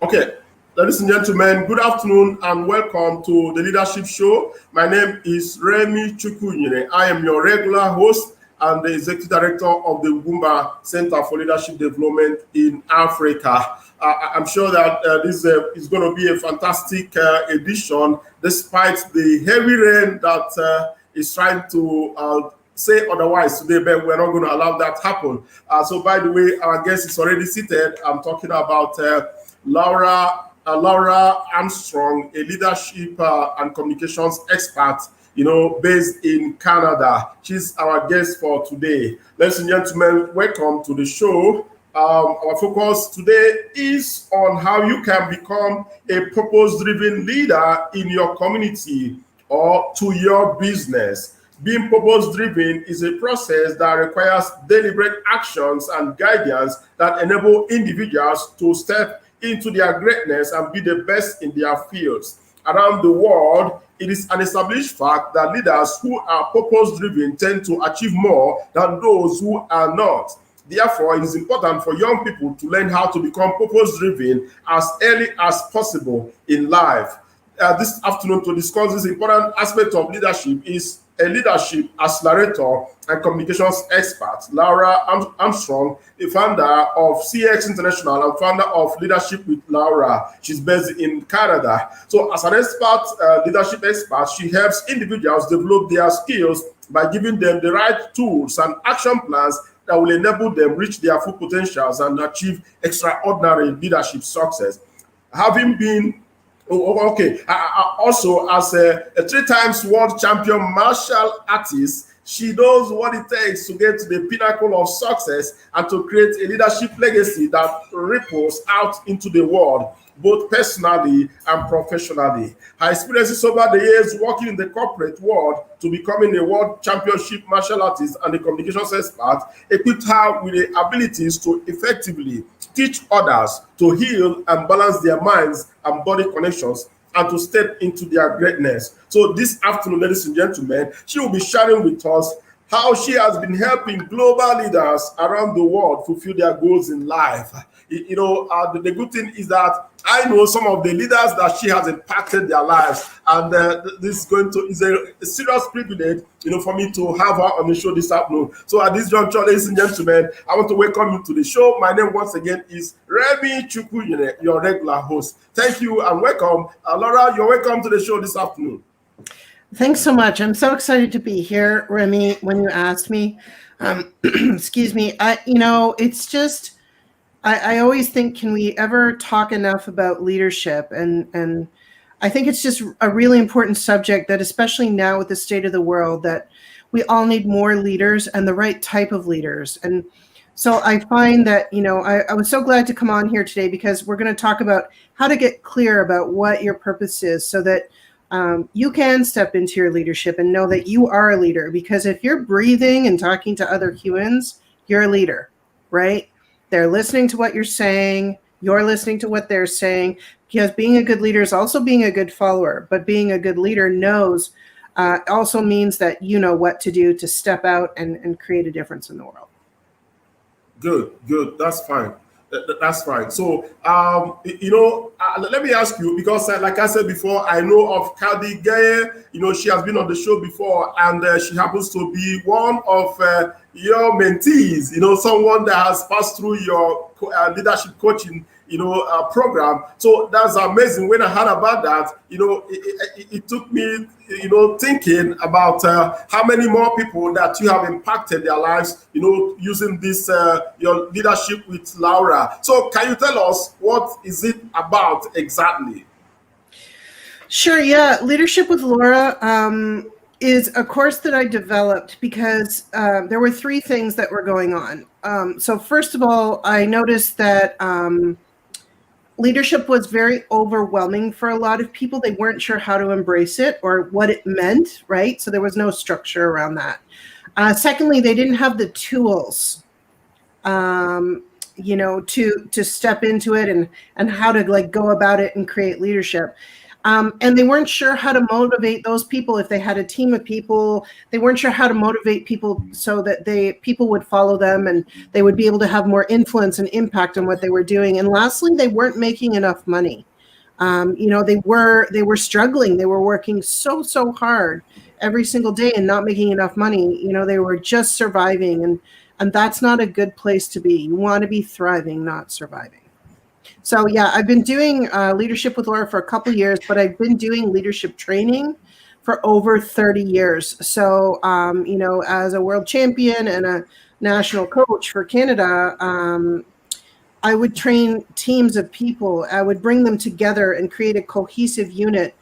Okay, ladies and gentlemen, good afternoon and welcome to the Leadership Show. My name is Remy Chukwunyere. I am your regular host and the Executive Director of the Ugwumba Center for Leadership Development in Africa. I'm sure that this is going to be a fantastic edition despite the heavy rain that is trying to say otherwise today, but we're not going to allow that happen. So, by the way, our guest is already seated. I'm talking about Laura Armstrong, a leadership and communications expert, based in Canada. She's our guest for today. Ladies and gentlemen, welcome to the show. Our focus today is on how you can become a purpose-driven leader in your community or to your business. Being purpose-driven is a process that requires deliberate actions and guidance that enable individuals to step into their greatness and be the best in their fields. Around the world, it is an established fact that leaders who are purpose-driven tend to achieve more than those who are not. Therefore, it is important for young people to learn how to become purpose-driven as early as possible in life. This afternoon, to discuss this important aspect of leadership is a leadership accelerator and communications expert, Laura Armstrong, the founder of CX International and founder of Leadership with Laura. She's based in Canada. So as an expert, leadership expert, she helps individuals develop their skills by giving them the right tools and action plans that will enable them reach their full potentials and achieve extraordinary leadership success. Having been also, as a 3 times world champion martial artist, she knows what it takes to get to the pinnacle of success and to create a leadership legacy that ripples out into the world, both personally and professionally. Her experiences over the years working in the corporate world to becoming a world championship martial artist and a communications expert equipped her with the abilities to effectively teach others to heal and balance their minds and body connections and to step into their greatness. So this afternoon, ladies and gentlemen, she will be sharing with us how she has been helping global leaders around the world fulfill their goals in life. The good thing is that I know some of the leaders that she has impacted their lives, and this is a serious privilege, for me to have her on the show this afternoon. So at this juncture, ladies and gentlemen, I want to welcome you to the show. My name once again is Remy Chukwunyere, your regular host. Thank you and welcome. Laura, you're welcome to the show this afternoon. Thanks so much. I'm so excited to be here, Remy, when you asked me. Excuse me. It's just, I always think, can we ever talk enough about leadership? And I think it's just a really important subject that, especially now with the state of the world, that we all need more leaders and the right type of leaders. And so I find that, I was so glad to come on here today because we're going to talk about how to get clear about what your purpose is so that you can step into your leadership and know that you are a leader. Because if you're breathing and talking to other humans, you're a leader, right? They're listening to what you're saying. You're listening to what they're saying. Because being a good leader is also being a good follower. But being a good leader also means that you know what to do to step out and create a difference in the world. Good. That's fine. That's fine. So, let me ask you, because like I said before, I know of Kadi Gaye. She has been on the show before, and she happens to be one of your mentees, someone that has passed through your leadership coaching, program. So that's amazing. When I heard about that, it took me, thinking about how many more people that you have impacted their lives, using this, your leadership with Laura. So can you tell us what is it about exactly? Sure. Yeah. Leadership with Laura is a course that I developed because there were 3 things that were going on. So first of all, I noticed that leadership was very overwhelming for a lot of people. They weren't sure how to embrace it or what it meant, right? So there was no structure around that. Secondly, they didn't have the tools, to step into it and how to go about it and create leadership. And they weren't sure how to motivate those people if they had a team of people. They weren't sure how to motivate people so that people would follow them and they would be able to have more influence and impact on what they were doing. And lastly, they weren't making enough money. They were struggling. They were working so hard every single day and not making enough money. They were just surviving, and that's not a good place to be. You want to be thriving, not surviving. So yeah, I've been doing Leadership with Laura for a couple of years, but I've been doing leadership training for over 30 years. So, as a world champion and a national coach for Canada, I would train teams of people. I would bring them together and create a cohesive unit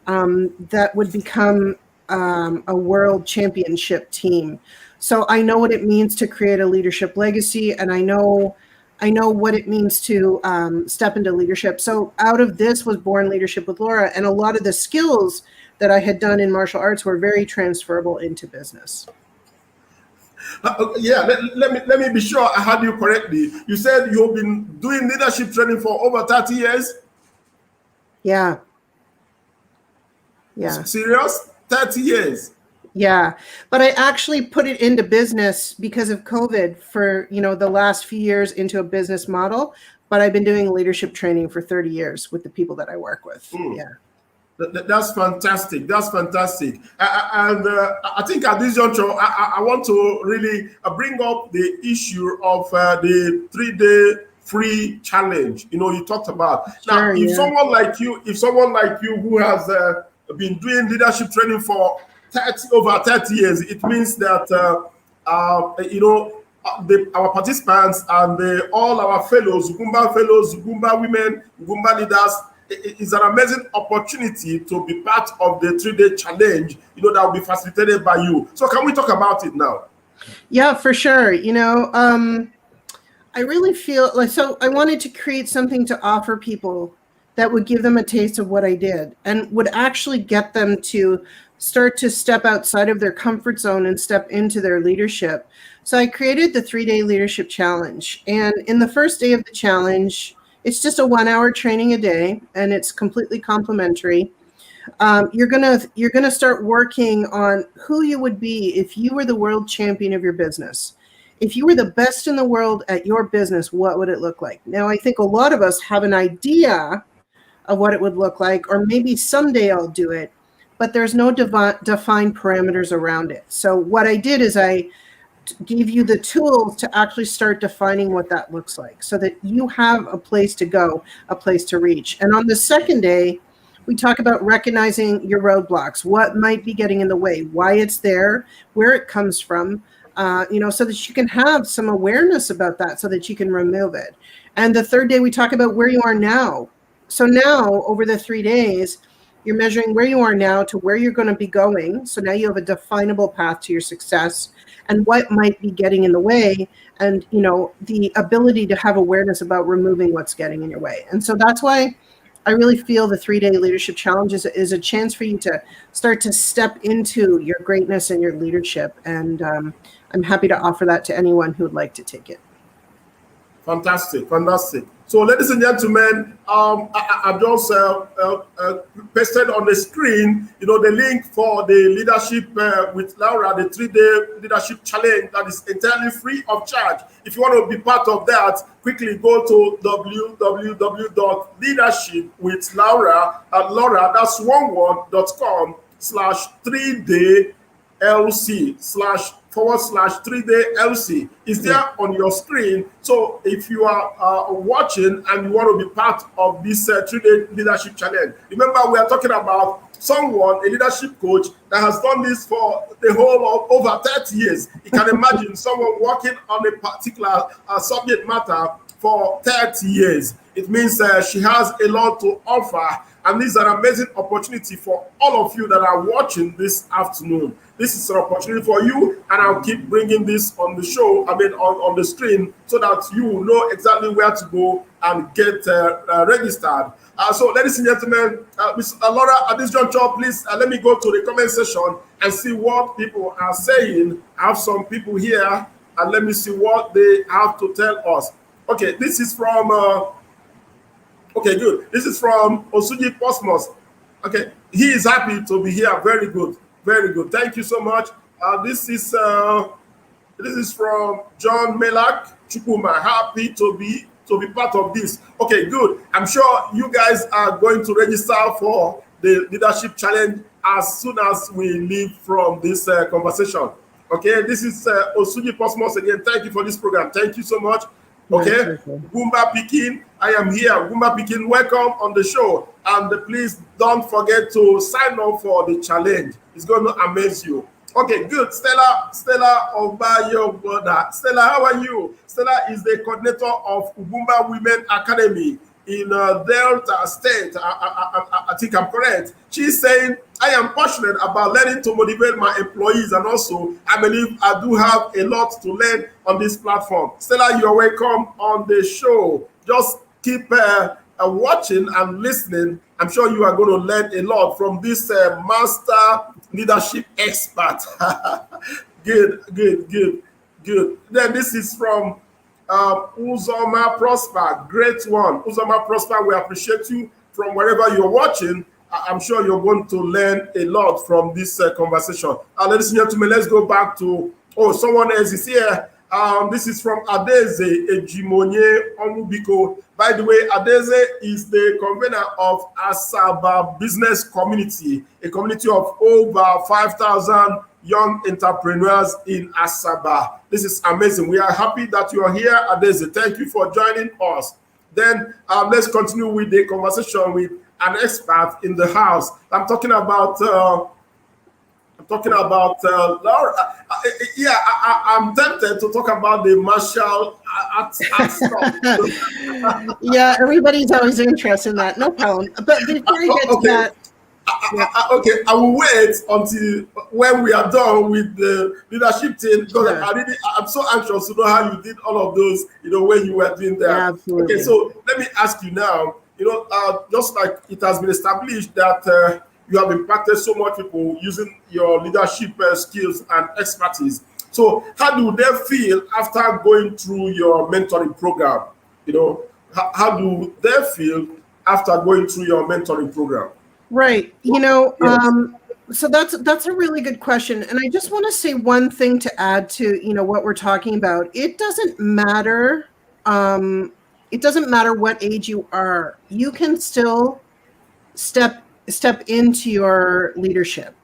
that would become a world championship team. So I know what it means to create a leadership legacy, and I know what it means to step into leadership. So out of this was born Leadership with Laura, and a lot of the skills that I had done in martial arts were very transferable into business. Let me be sure I heard you correctly. You said you've been doing leadership training for over 30 years? Yeah. Serious? 30 years? Yeah, but I actually put it into business because of COVID for, the last few years into a business model. But I've been doing leadership training for 30 years with the people that I work with. Yeah. That's fantastic. That's fantastic. And I think at this juncture, I want to really bring up the issue of the 3-day free challenge. You talked about. Sure, now, if someone like you who has been doing leadership training for over 30 years, it means that our participants and all our fellows, Ugwumba women, Ugwumba leaders, is an amazing opportunity to be part of the 3-day challenge, that will be facilitated by you. So can we talk about it now? Yeah, for sure. I really feel like, so I wanted to create something to offer people that would give them a taste of what I did and would actually get them to start to step outside of their comfort zone and step into their leadership. So I created the 3-day leadership challenge. And in the first day of the challenge, it's just a 1-hour training a day, and it's completely complimentary. You're gonna start working on who you would be if you were the world champion of your business. If you were the best in the world at your business, what would it look like? Now, I think a lot of us have an idea of what it would look like, or maybe someday I'll do it, but there's no defined parameters around it. So what I did is I gave you the tools to actually start defining what that looks like so that you have a place to go, a place to reach. And on the second day, we talk about recognizing your roadblocks, what might be getting in the way, why it's there, where it comes from, so that you can have some awareness about that so that you can remove it. And the third day, we talk about where you are now. So now, over the 3 days, you're measuring where you are now to where you're going to be going. So now you have a definable path to your success and what might be getting in the way, and the ability to have awareness about removing what's getting in your way. And so that's why I really feel the 3-day leadership challenge is a chance for you to start to step into your greatness and your leadership. And I'm happy to offer that to anyone who would like to take it. Fantastic. So, ladies and gentlemen, I've just pasted on the screen, the link for the Leadership with Laura, the 3-day leadership challenge that is entirely free of charge. If you want to be part of that, quickly go to www.leadershipwithlaura, that's one word.com/3daylc//3day LC is there on your screen. So if you are watching and you want to be part of this 3-day leadership challenge, remember we are talking about someone, a leadership coach that has done this for the whole of over 30 years. You can imagine someone working on a particular subject matter for 30 years. It means she has a lot to offer, and this is an amazing opportunity for all of you that are watching this afternoon. This is an opportunity for you, and I'll keep bringing this on the show, on the screen, so that you will know exactly where to go and get registered. So, ladies and gentlemen, Ms. Laura, at this juncture, please let me go to the comment section and see what people are saying. I have some people here, and let me see what they have to tell us. Okay, this is from... Okay, good. This is from Osuji Cosmos. Okay, he is happy to be here. Very good, very good. Thank you so much. This is from John Melak Chukuma. Happy to be part of this. Okay, good. I'm sure you guys are going to register for the leadership challenge as soon as we leave from this conversation. Okay, this is Osuji Cosmos again. Thank you for this program. Thank you so much. Okay, Ugwumba Pikin, I am here. Ugwumba Pikin, welcome on the show. And please don't forget to sign up for the challenge. It's going to amaze you. Okay, good. Stella Obayo brother. Stella, how are you? Stella is the coordinator of Ugwumba Women Academy in Delta State. I think I'm correct. She's saying, I am passionate about learning to motivate my employees, and also I believe I do have a lot to learn on this platform. Stella, you're welcome on the show. Just keep watching and listening. I'm sure you are going to learn a lot from this master leadership expert. Good. Then this is from Uzoma Prosper. Great one. Uzoma Prosper, we appreciate you from wherever you're watching. I'm sure you're going to learn a lot from this conversation. Ladies and gentlemen, let's go back to, someone else is here. This is from Adeze Ejimonye Omubiko. By the way, Adeze is the convener of Asaba Business Community, a community of over 5,000 young entrepreneurs in Asaba. This is amazing. We are happy that you are here, Adeze. Thank you for joining us. Then let's continue with the conversation with an expert in the house. I'm talking about Laura. I'm tempted to talk about the martial arts stuff. Yeah, everybody's always interested in that. No problem. But before I get to that, okay, I will wait until when we are done with the leadership team, because I'm so anxious to know how you did all of those, when you were doing that. Yeah, absolutely. Okay, so let me ask you now, just like it has been established that you have impacted so much people using your leadership skills and expertise. So how do they feel after going through your mentoring program? How do they feel after going through your mentoring program? Right. So that's a really good question. And I just want to say one thing to add to, what we're talking about. It doesn't matter. It doesn't matter what age you are. You can still step into your leadership,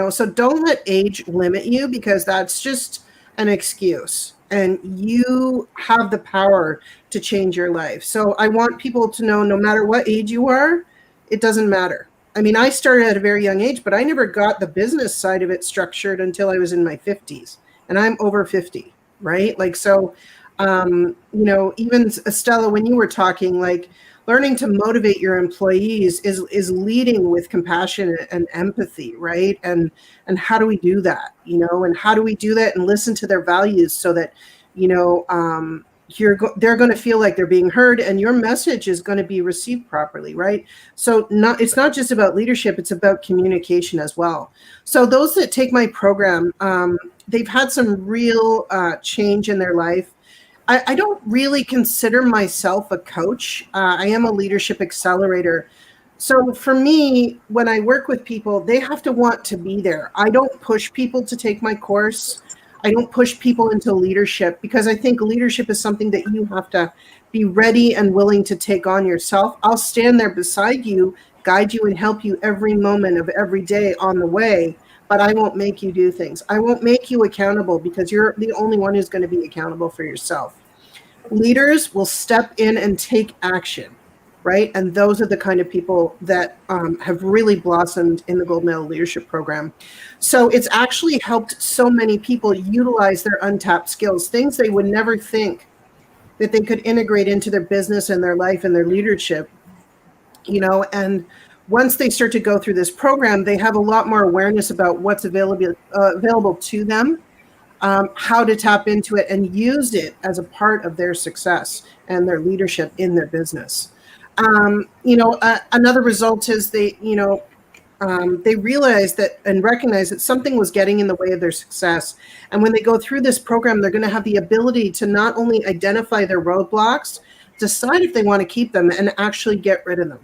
so don't let age limit you, because that's just an excuse, and you have the power to change your life. So I want people to know, no matter what age you are, it doesn't matter. I mean, I started at a very young age, but I never got the business side of it structured until I was in my 50s, and I'm over 50, right? Even Estella, when you were talking, learning to motivate your employees is leading with compassion and empathy, right? And how do we do that? And how do we do that and listen to their values so that, they're going to feel like they're being heard, and your message is going to be received properly, right? So it's not just about leadership, it's about communication as well. So those that take my program, they've had some real change in their life. I don't really consider myself a coach. I am a leadership accelerator. So for me, when I work with people, they have to want to be there. I don't push people to take my course. I don't push people into leadership, because I think leadership is something that you have to be ready and willing to take on yourself. I'll stand there beside you, guide you, and help you every moment of every day on the way. But I won't make you do things. I won't make you accountable, because you're the only one who's going to be accountable for yourself. Leaders will step in and take action, right? And those are the kind of people that have really blossomed in the Gold Medal Leadership Program. So it's actually helped so many people utilize their untapped skills, things they would never think that they could integrate into their business and their life and their leadership, and once they start to go through this program, they have a lot more awareness about what's available to them, how to tap into it and use it as a part of their success and their leadership in their business. Another result is they realize that and recognize that something was getting in the way of their success. And when they go through this program, they're going to have the ability to not only identify their roadblocks, decide if they want to keep them, and actually get rid of them.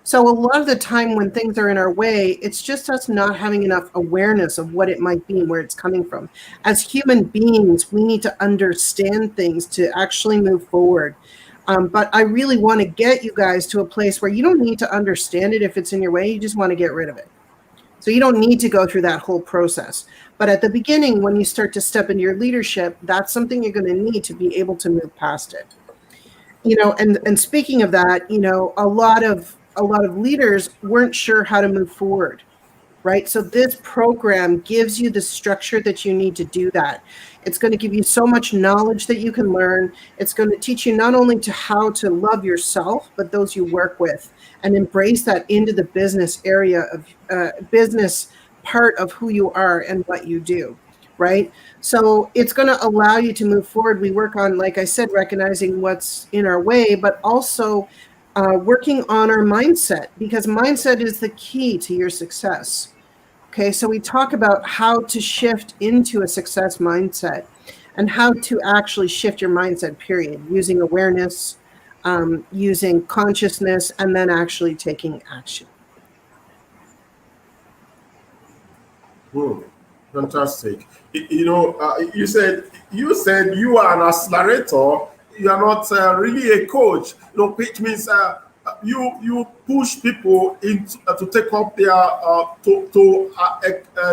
So a lot of the time when things are in our way, it's just us not having enough awareness of what it might be and where it's coming from. As human beings, we need to understand things to actually move forward. But I really want to get you guys to a place where you don't need to understand it if it's in your way. You just want to get rid of it. So you don't need to go through that whole process. But at the beginning, when you start to step into your leadership, that's something you're going to need to be able to move past it. And speaking of that, a lot of leaders weren't sure how to move forward, right? So this program gives you the structure that you need to do that. It's going to give you so much knowledge that you can learn. It's going to teach you not only to how to love yourself, but those you work with, and embrace that into the business area of business part of who you are and what you do, right? So it's going to allow you to move forward. We work on, like I said, recognizing what's in our way, but also working on our mindset, because mindset is the key to your success. Okay, so we talk about how to shift into a success mindset and how to actually shift your mindset, period, using awareness, using consciousness, and then actually taking action. Fantastic. You said you are an accelerator. You are not really a coach. Which means you push people into to take up their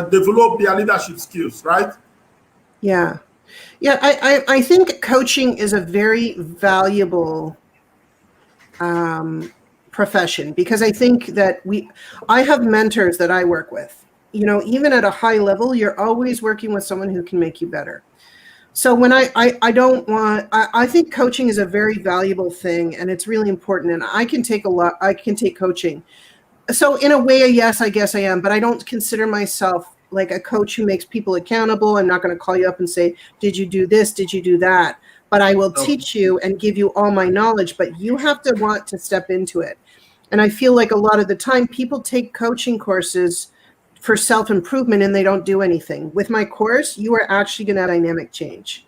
develop their leadership skills, right? Yeah. Yeah, I think coaching is a very valuable profession, because I think that I have mentors that I work with. Even at a high level, you're always working with someone who can make you better. So when I think coaching is a very valuable thing, and it's really important, and I can take coaching. So in a way, yes, I guess I am, but I don't consider myself like a coach who makes people accountable. I'm not going to call you up and say, did you do this? Did you do that? But I will Okay. teach you and give you all my knowledge, but you have to want to step into it. And I feel like a lot of the time people take coaching courses for self-improvement and they don't do anything. With my course, you are actually going to have dynamic change,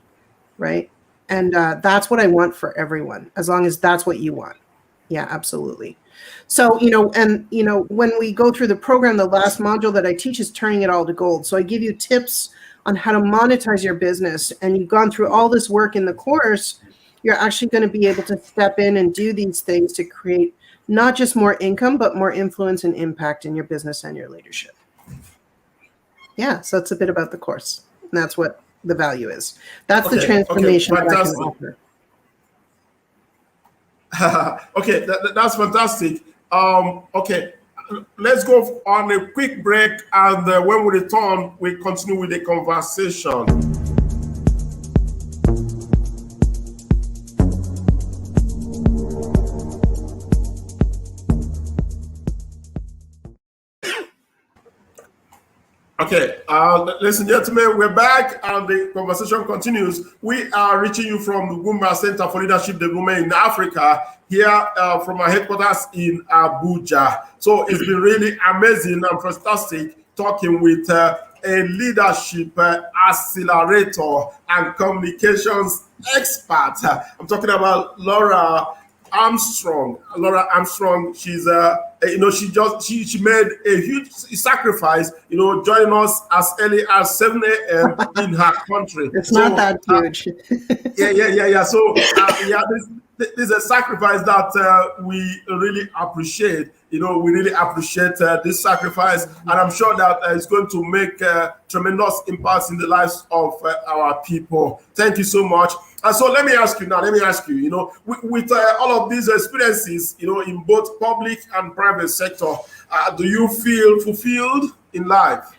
right? And that's what I want for everyone, as long as that's what you want. Yeah, absolutely. So, when we go through the program, the last module that I teach is turning it all to gold. So I give you tips on how to monetize your business, and you've gone through all this work in the course. You're actually going to be able to step in and do these things to create not just more income, but more influence and impact in your business and your leadership. Yeah, so it's a bit about the course. And that's what the value is. That's the Okay. Okay. transformation that I can Fantastic. offer. Okay, that's fantastic. Okay, let's go on a quick break, and when we return, we continue with the conversation. Okay, ladies and gentlemen, we're back and the conversation continues. We are reaching you from the Ugwumba Center for Leadership Development in Africa, here from our headquarters in Abuja. So it's been really amazing and fantastic talking with a leadership accelerator and communications expert. I'm talking about Laura Armstrong. Laura Armstrong, she's she made a huge sacrifice, joining us as early as 7 a.m. in her country. It's not So that huge. yeah. So this is a sacrifice that we really appreciate. We really appreciate this sacrifice, and I'm sure that it's going to make tremendous impacts in the lives of our people. Thank you so much. And so let me ask you, with all of these experiences, in both public and private sector, do you feel fulfilled in life?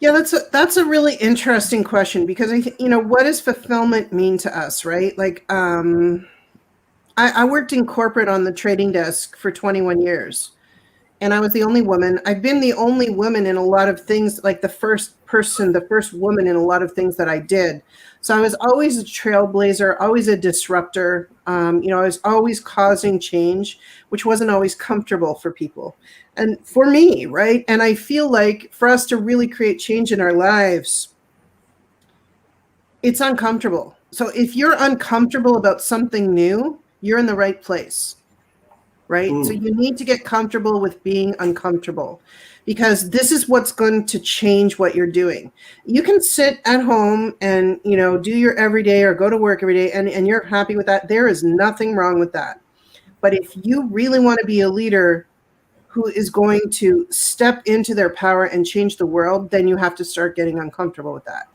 Yeah, that's a really interesting question, because I think, what does fulfillment mean to us, right? Like, I worked in corporate on the trading desk for 21 years, and I was the only woman. I've been the only woman in a lot of things, like the first woman in a lot of things that I did. So I was always a trailblazer, always a disruptor. I was always causing change, which wasn't always comfortable for people. And for me, right? And I feel like for us to really create change in our lives, it's uncomfortable. So if you're uncomfortable about something new, you're in the right place. right? So you need to get comfortable with being uncomfortable, because this is what's going to change what you're doing. You can sit at home and, do your everyday or go to work every day and you're happy with that. There is nothing wrong with that. But if you really want to be a leader who is going to step into their power and change the world, then you have to start getting uncomfortable with that.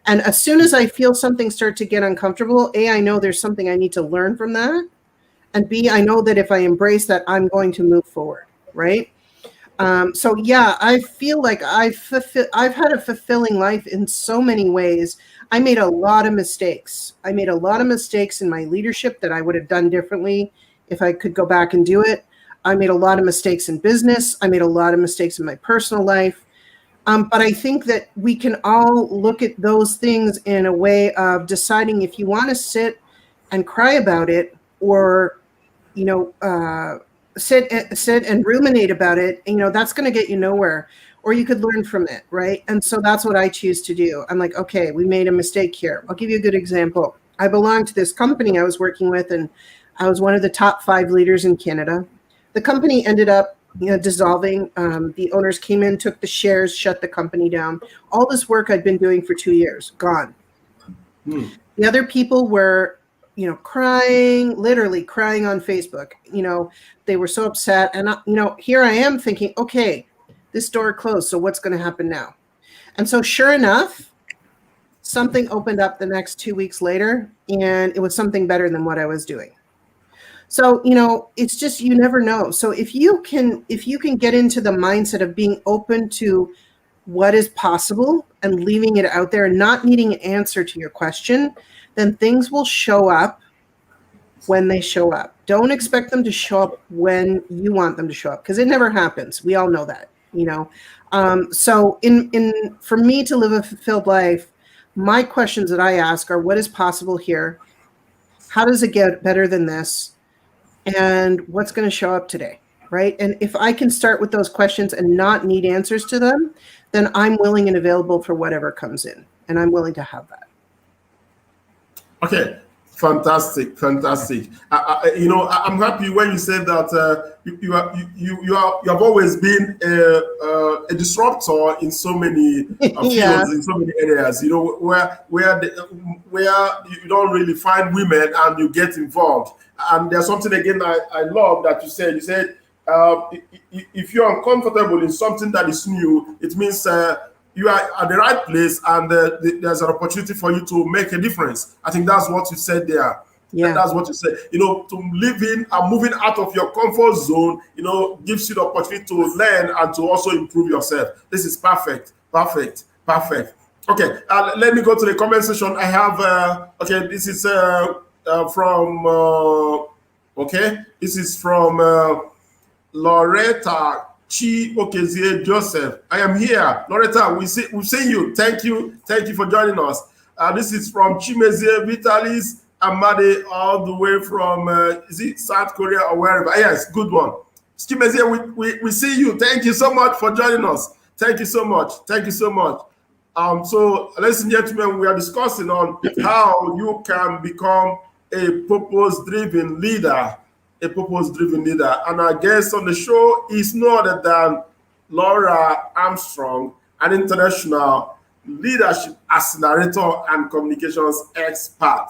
And as soon as I feel something start to get uncomfortable, A, I know there's something I need to learn from that. And B, I know that if I embrace that, I'm going to move forward, right? So yeah, I feel like I've had a fulfilling life in so many ways. I made a lot of mistakes. I made a lot of mistakes in my leadership that I would have done differently if I could go back and do it. I made a lot of mistakes in business. I made a lot of mistakes in my personal life. But I think that we can all look at those things in a way of deciding if you want to sit and cry about it, or sit and ruminate about it. That's going to get you nowhere. Or you could learn from it, right? And so that's what I choose to do. I'm like, okay, we made a mistake here. I'll give you a good example. I belonged to this company I was working with, and I was one of the top 5 leaders in Canada. The company ended up dissolving. The owners came in, took the shares, shut the company down. All this work I'd been doing for 2 years, gone. The other people were, crying, literally crying on Facebook. They were so upset. And, here I am thinking, okay, this door closed. So what's going to happen now? And so sure enough, something opened up the next 2 weeks later, and it was something better than what I was doing. So, it's just, you never know. So if you can get into the mindset of being open to what is possible and leaving it out there and not needing an answer to your question, then things will show up when they show up. Don't expect them to show up when you want them to show up, because it never happens. We all know that, So for me to live a fulfilled life, my questions that I ask are, what is possible here? How does it get better than this? And what's going to show up today, right? And if I can start with those questions and not need answers to them, then I'm willing and available for whatever comes in, and I'm willing to have that. Okay, fantastic. I'm happy when you said that you have always been a disruptor in so many fields, in so many areas. Where you don't really find women and you get involved. And there's something again I love that you said. You said if you're uncomfortable in something that is new, it means you are at the right place, and there's an opportunity for you to make a difference. I think that's what you said there. Yeah. That's what you said. To live in and moving out of your comfort zone, gives you the opportunity to learn and to also improve yourself. This is perfect. Okay, let me go to the comment section. I have, this is this is from Loretta Chi Okezie Joseph. I am here. Loretta, we've seen you. Thank you for joining us. This is from Chimezie Vitalis Amade, all the way from is it South Korea or wherever? Yes, good one. Chimezie, we see you. Thank you so much for joining us. Thank you so much. So, ladies and gentlemen, we are discussing on how you can become a purpose-driven leader. And our guest on the show is no other than Laura Armstrong, an international leadership accelerator and communications expert.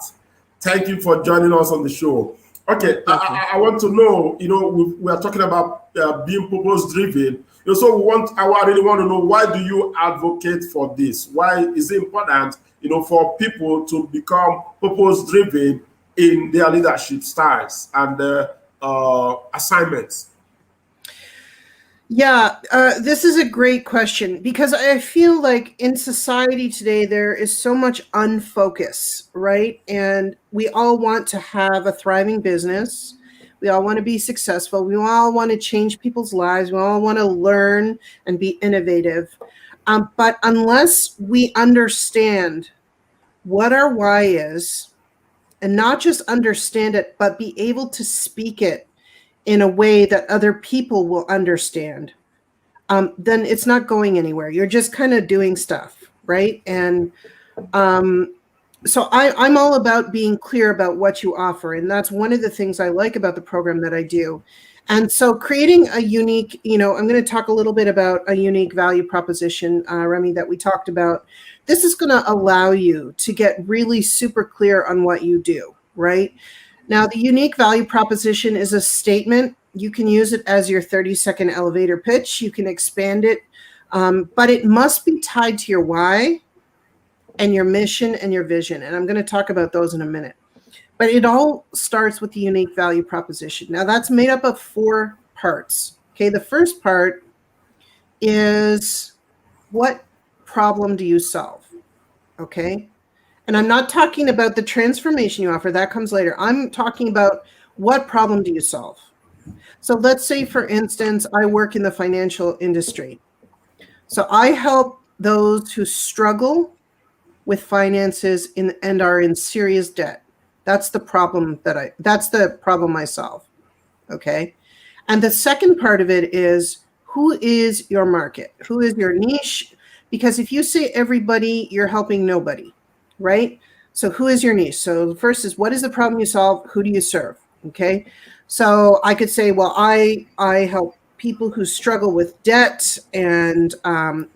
Thank you for joining us on the show. Okay, I want to know, we are talking about being purpose-driven. So I really want to know, why do you advocate for this? Why is it important, for people to become purpose-driven in their leadership styles and assignments? Yeah, this is a great question, because I feel like in society today, there is so much unfocus, right? And we all want to have a thriving business. We all want to be successful. We all want to change people's lives. We all want to learn and be innovative. But unless we understand what our why is, and not just understand it, but be able to speak it in a way that other people will understand, then it's not going anywhere. You're just kind of doing stuff, right? And so I'm all about being clear about what you offer. And that's one of the things I like about the program that I do. And so creating a unique, I'm going to talk a little bit about a unique value proposition, Remy, that we talked about. This is going to allow you to get really super clear on what you do, right? Now, the unique value proposition is a statement. You can use it as your 30-second elevator pitch. You can expand it, but it must be tied to your why and your mission and your vision. And I'm going to talk about those in a minute. But it all starts with the unique value proposition. Now, that's made up of 4 parts. Okay, the first part is, what problem do you solve? Okay, and I'm not talking about the transformation you offer, that comes later. I'm talking about, what problem do you solve? So let's say, for instance, I work in the financial industry. So I help those who struggle with finances and are in serious debt. That's the problem I solve. Okay. And the second part of it is, who is your market? Who is your niche? Because if you say everybody, you're helping nobody, right? So who is your niche? So the first is, what is the problem you solve? Who do you serve? Okay. So I could say, well, I help people who struggle with debt and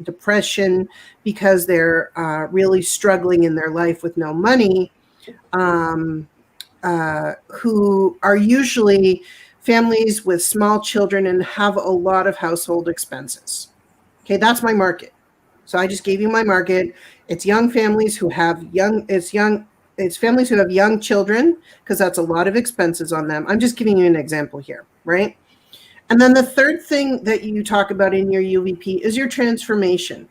depression because they're really struggling in their life with no money, who are usually families with small children and have a lot of household expenses. Okay, that's my market. So I just gave you my market. It's young families who have it's families who have young children, because that's a lot of expenses on them. I'm just giving you an example here, right? And then the third thing that you talk about in your UVP is your transformation.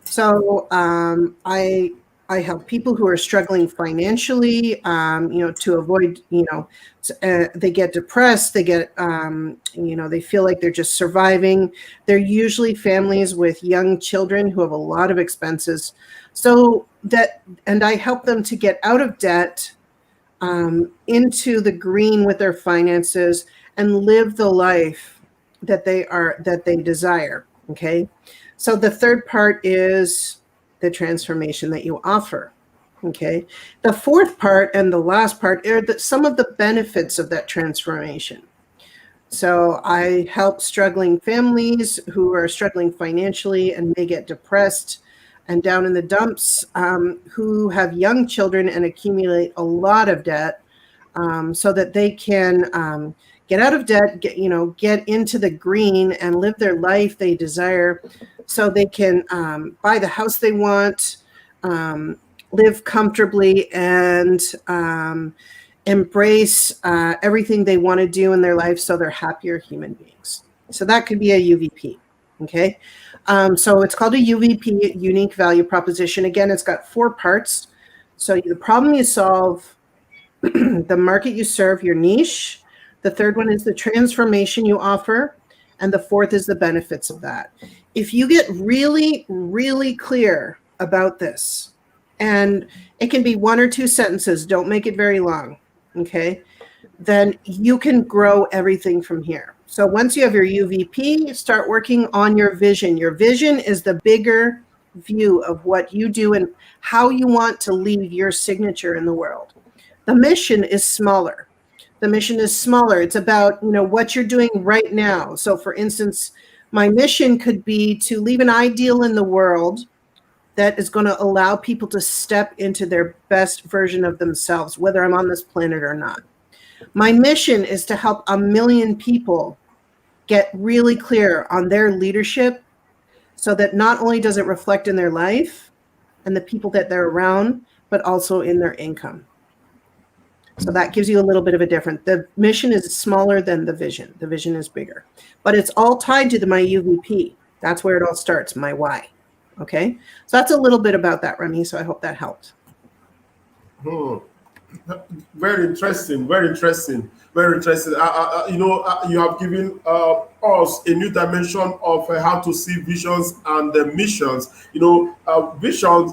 So I help people who are struggling financially, to avoid, they get depressed, they get, they feel like they're just surviving. They're usually families with young children who have a lot of expenses. And I help them to get out of debt, into the green with their finances, and live the life that they desire. Okay. So the third part is the transformation that you offer. Okay. The fourth part and the last part are some of the benefits of that transformation. So I help struggling families who are struggling financially and may get depressed and down in the dumps, who have young children and accumulate a lot of debt, so that they can get out of debt, get into the green and live their life they desire, so they can buy the house they want, live comfortably, and embrace everything they want to do in their life, so they're happier human beings. So that could be a UVP. Okay. So it's called a UVP, unique value proposition. Again, it's got 4 parts. So the problem you solve, the market you serve, your niche. The third one is the transformation you offer. And the fourth is the benefits of that. If you get really, really clear about this, and it can be 1 or 2 sentences, don't make it very long, okay, then you can grow everything from here. So once you have your UVP, start working on your vision. Your vision is the bigger view of what you do and how you want to leave your signature in the world. The mission is smaller. It's about, what you're doing right now. So for instance, my mission could be to leave an ideal in the world that is going to allow people to step into their best version of themselves, whether I'm on this planet or not. My mission is to help 1 million people get really clear on their leadership, so that not only does it reflect in their life and the people that they're around, but also in their income. So that gives you a little bit of a difference. The mission is smaller than the vision. The vision is bigger, but it's all tied to my UVP. That's where it all starts, my why. Okay. So that's a little bit about that, Remy. So I hope that helped. Very interesting. Very interesting. Very interesting. You have given us a new dimension of how to see visions and missions. Visions,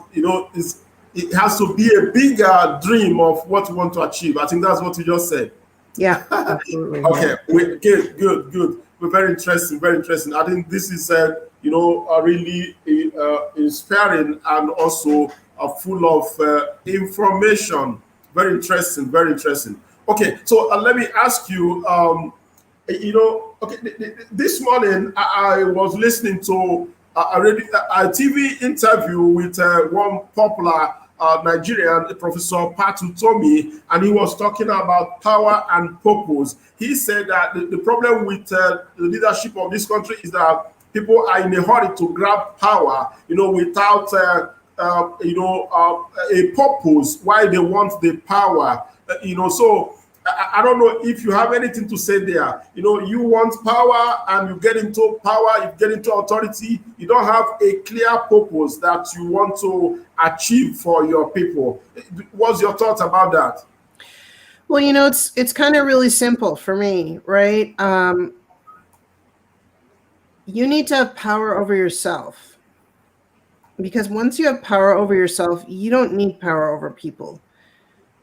it has to be a bigger dream of what you want to achieve. I think that's what you just said. Yeah, absolutely. Okay, good. Very interesting, very interesting. I think this is, really inspiring and also full of information. Very interesting, very interesting. Okay, so let me ask you, Okay, this morning I was listening to a TV interview with one popular Nigerian, Professor Patu Tomi, and he was talking about power and purpose. He said that the problem with the leadership of this country is that people are in a hurry to grab power, without a purpose why they want the power. So I don't know if you have anything to say there. You want power and you get into power, you get into authority. You don't have a clear purpose that you want to achieve for your people. What's your thoughts about that? Well, it's kind of really simple for me, right? You need to have power over yourself, because once you have power over yourself, you don't need power over people.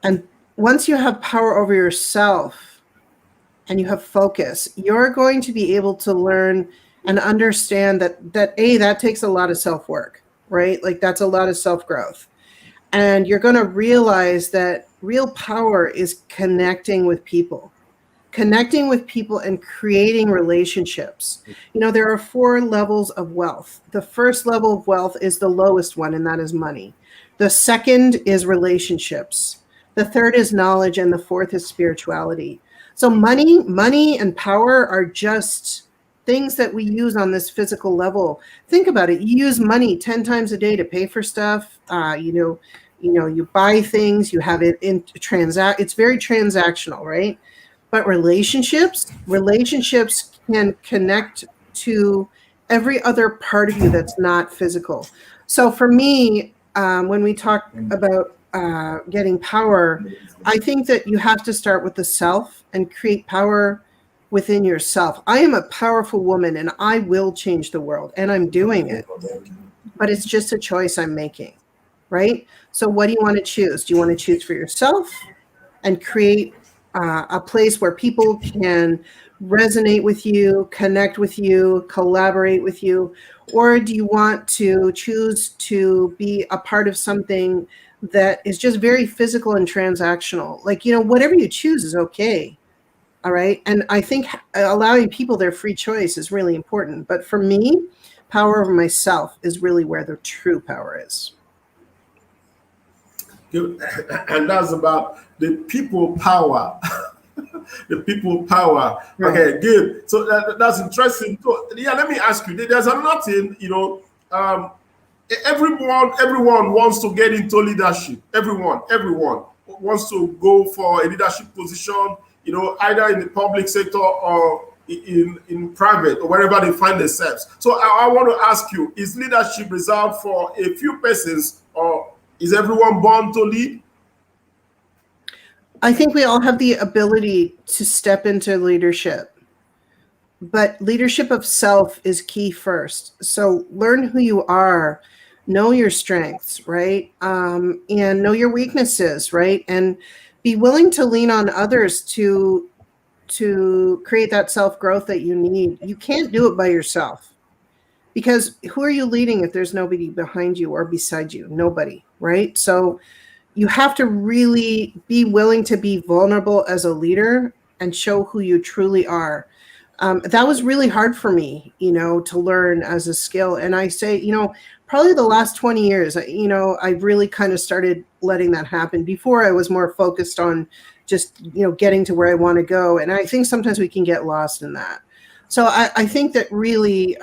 And once you have power over yourself and you have focus, you're going to be able to learn and understand that takes a lot of self-work, right? Like, that's a lot of self-growth. And you're going to realize that real power is connecting with people and creating relationships. There are 4 levels of wealth. The first level of wealth is the lowest one, and that is money. The second is relationships. The third is knowledge, and the fourth is spirituality. So money and power are just things that we use on this physical level. Think about it. You use money 10 times a day to pay for stuff. You buy things, you have it in it's very transactional, right? But relationships can connect to every other part of you that's not physical. So for me, when we talk about getting power, I think that you have to start with the self and create power within yourself. I am a powerful woman and I will change the world, and I'm doing it. But it's just a choice I'm making, right? So what do you want to choose? Do you want to choose for yourself and create a place where people can resonate with you, connect with you, collaborate with you? Or do you want to choose to be a part of something that is just very physical and transactional? Like, whatever you choose is okay. All right. And I think allowing people their free choice is really important. But for me, power over myself is really where the true power is. And that's about the people power. The people power. Right. Okay, good. So that's interesting. So, let me ask you. There's another thing. Everyone wants to get into leadership. Everyone wants to go for a leadership position. Either in the public sector or in private, or wherever they find themselves. So I want to ask you: is leadership reserved for a few persons, or is everyone born to lead? I think we all have the ability to step into leadership, but leadership of self is key first. So learn who you are, know your strengths, right? And know your weaknesses, right? And be willing to lean on others to create that self-growth that you need. You can't do it by yourself, because who are you leading if there's nobody behind you or beside you? Nobody, right? So you have to really be willing to be vulnerable as a leader and show who you truly are. That was really hard for me, to learn as a skill. And I say, probably the last 20 years, I've really kind of started letting that happen. Before, I was more focused on just, getting to where I want to go. And I think sometimes we can get lost in that. So I think that really,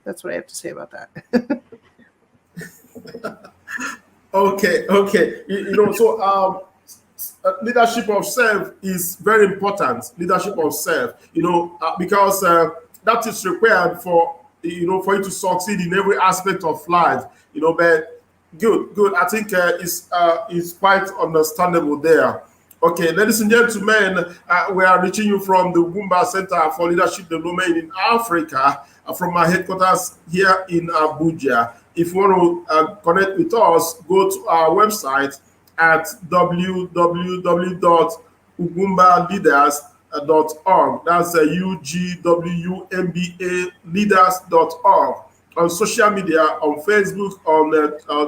that's what I have to say about that. Okay. So leadership of self is very important. Leadership of self, because that is required for for you to succeed in every aspect of life. But good. I think it's quite understandable there. Okay, ladies and gentlemen, we are reaching you from the Ugwumba Center for Leadership Development in Africa, from our headquarters here in Abuja. If you want to connect with us, go to our website at www.ugwumbaleaders.org. That's UGWUMBA leaders.org. On social media, on Facebook, on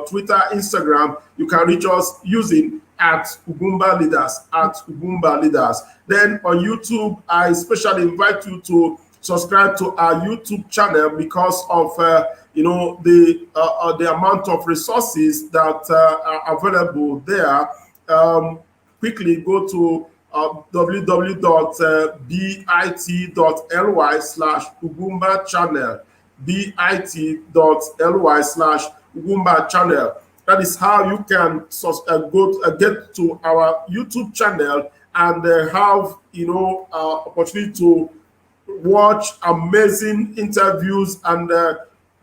Twitter, Instagram, you can reach us using at Ugwumba Leaders, at Ugwumba Leaders. Then on YouTube, I especially invite you to subscribe to our YouTube channel because of the amount of resources that are available there. Quickly go to www.bit.ly/Ugwumba channel, bit.ly/Ugwumba channel. That is how you can get to our YouTube channel and have opportunity to watch amazing interviews and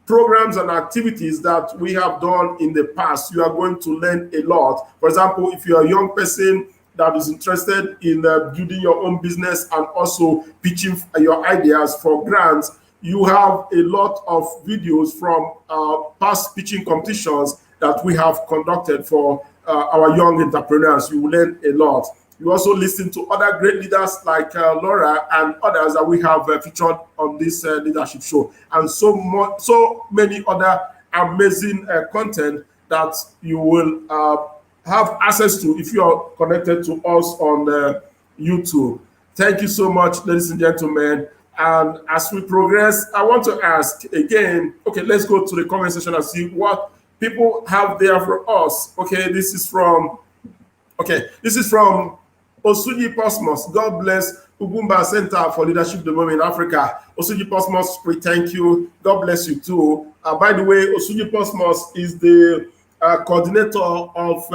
programs and activities that we have done in the past. You are going to learn a lot. For example, if you're a young person that is interested in building your own business and also pitching your ideas for grants, you have a lot of videos from past pitching competitions that we have conducted for our young entrepreneurs. You will learn a lot. You also listen to other great leaders like Laura and others that we have featured on this leadership show, and so many other amazing content that you will have access to if you are connected to us on YouTube. Thank you so much, ladies and gentlemen. And as we progress, I want to ask again, okay, let's go to the comment section and see what people have there for us. This is from Osuji Posmos. God bless Ugwumba Center for Leadership Development in Africa. Osuji Posmos, we thank you. God bless you too. By the way, Osuji Posmos is the coordinator of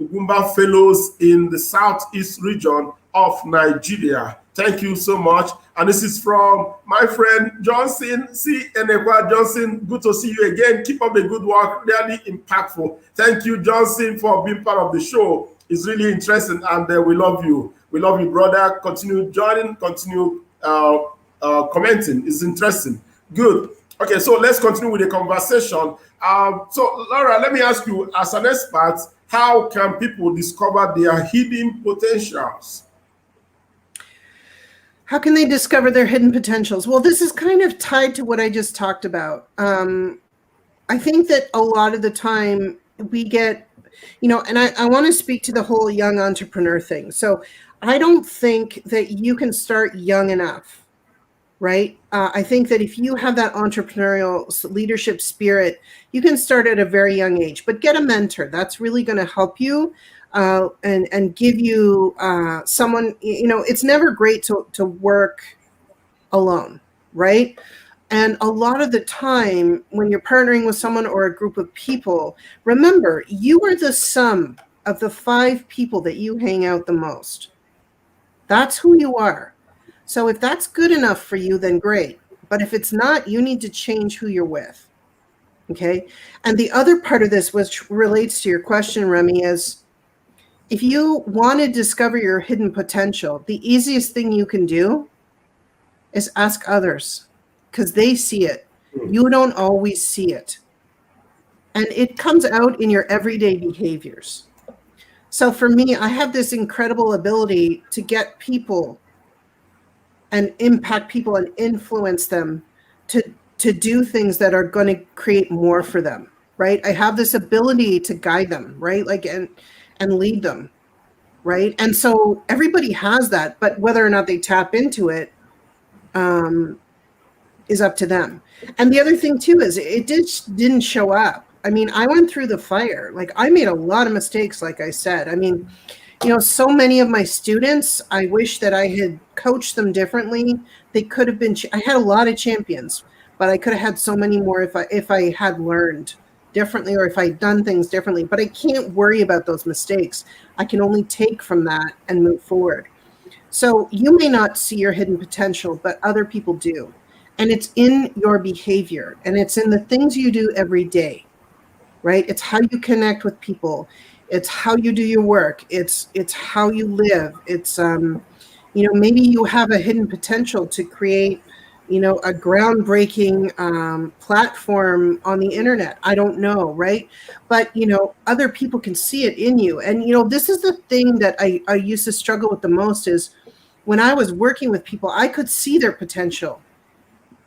Ugwumba Fellows in the Southeast region of Nigeria. Thank you so much. And this is from my friend Johnson C. Enekwa. Johnson, good to see you again. Keep up the good work. Really impactful. Thank you, Johnson, for being part of the show. It's really interesting, and we love you. We love you, brother. Continue joining, continue commenting. It's interesting. Good. Okay, so let's continue with the conversation. So, Laura, let me ask you, as an expert, how can people discover their hidden potentials? How can they discover their hidden potentials? Well, this is kind of tied to what I just talked about. I think that a lot of the time we get, and I want to speak to the whole young entrepreneur thing. So I don't think that you can start young enough, right? I think that if you have that entrepreneurial leadership spirit, you can start at a very young age, but get a mentor. That's really going to help you and give you someone, it's never great to work alone, right? And a lot of the time when you're partnering with someone or a group of people, remember, you are the sum of the 5 people that you hang out the most. That's who you are. So if that's good enough for you, then great. But if it's not, you need to change who you're with. Okay. And the other part of this, which relates to your question, Remy, is if you want to discover your hidden potential, the easiest thing you can do is ask others, because they see it. You don't always see it. And it comes out in your everyday behaviors. So for me, I have this incredible ability to get people and impact people and influence them to do things that are going to create more for them, right? I have this ability to guide them, right? And lead them, right? And so everybody has that, but whether or not they tap into it, is up to them. And the other thing too is it didn't show up. I mean, I went through the fire. Like, I made a lot of mistakes, like I said. I mean, so many of my students, I wish that I had coached them differently. They could have been, I had a lot of champions, but I could have had so many more if I had learned differently or if I'd done things differently. But I can't worry about those mistakes. I can only take from that and move forward. So you may not see your hidden potential, but other people do. And it's in your behavior, and it's in the things you do every day, right? It's how you connect with people. It's how you do your work. It's how you live. It's, maybe you have a hidden potential to create, a groundbreaking platform on the internet. I don't know, right? But, other people can see it in you. And, this is the thing that I used to struggle with the most is when I was working with people, I could see their potential.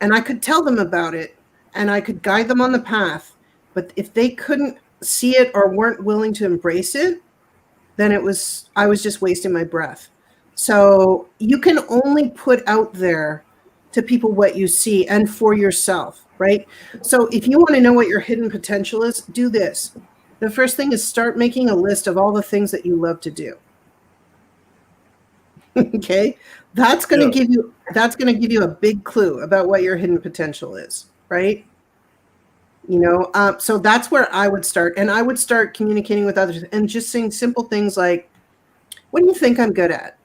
And I could tell them about it, and I could guide them on the path. But if they couldn't see it or weren't willing to embrace it, then I was just wasting my breath. So you can only put out there to people what you see and for yourself, right? So if you want to know what your hidden potential is, do this. The first thing is start making a list of all the things that you love to do. Okay? Yeah. That's going to give you a big clue about what your hidden potential is, right? So that's where I would start, and I would start communicating with others and just saying simple things like, what do you think I'm good at?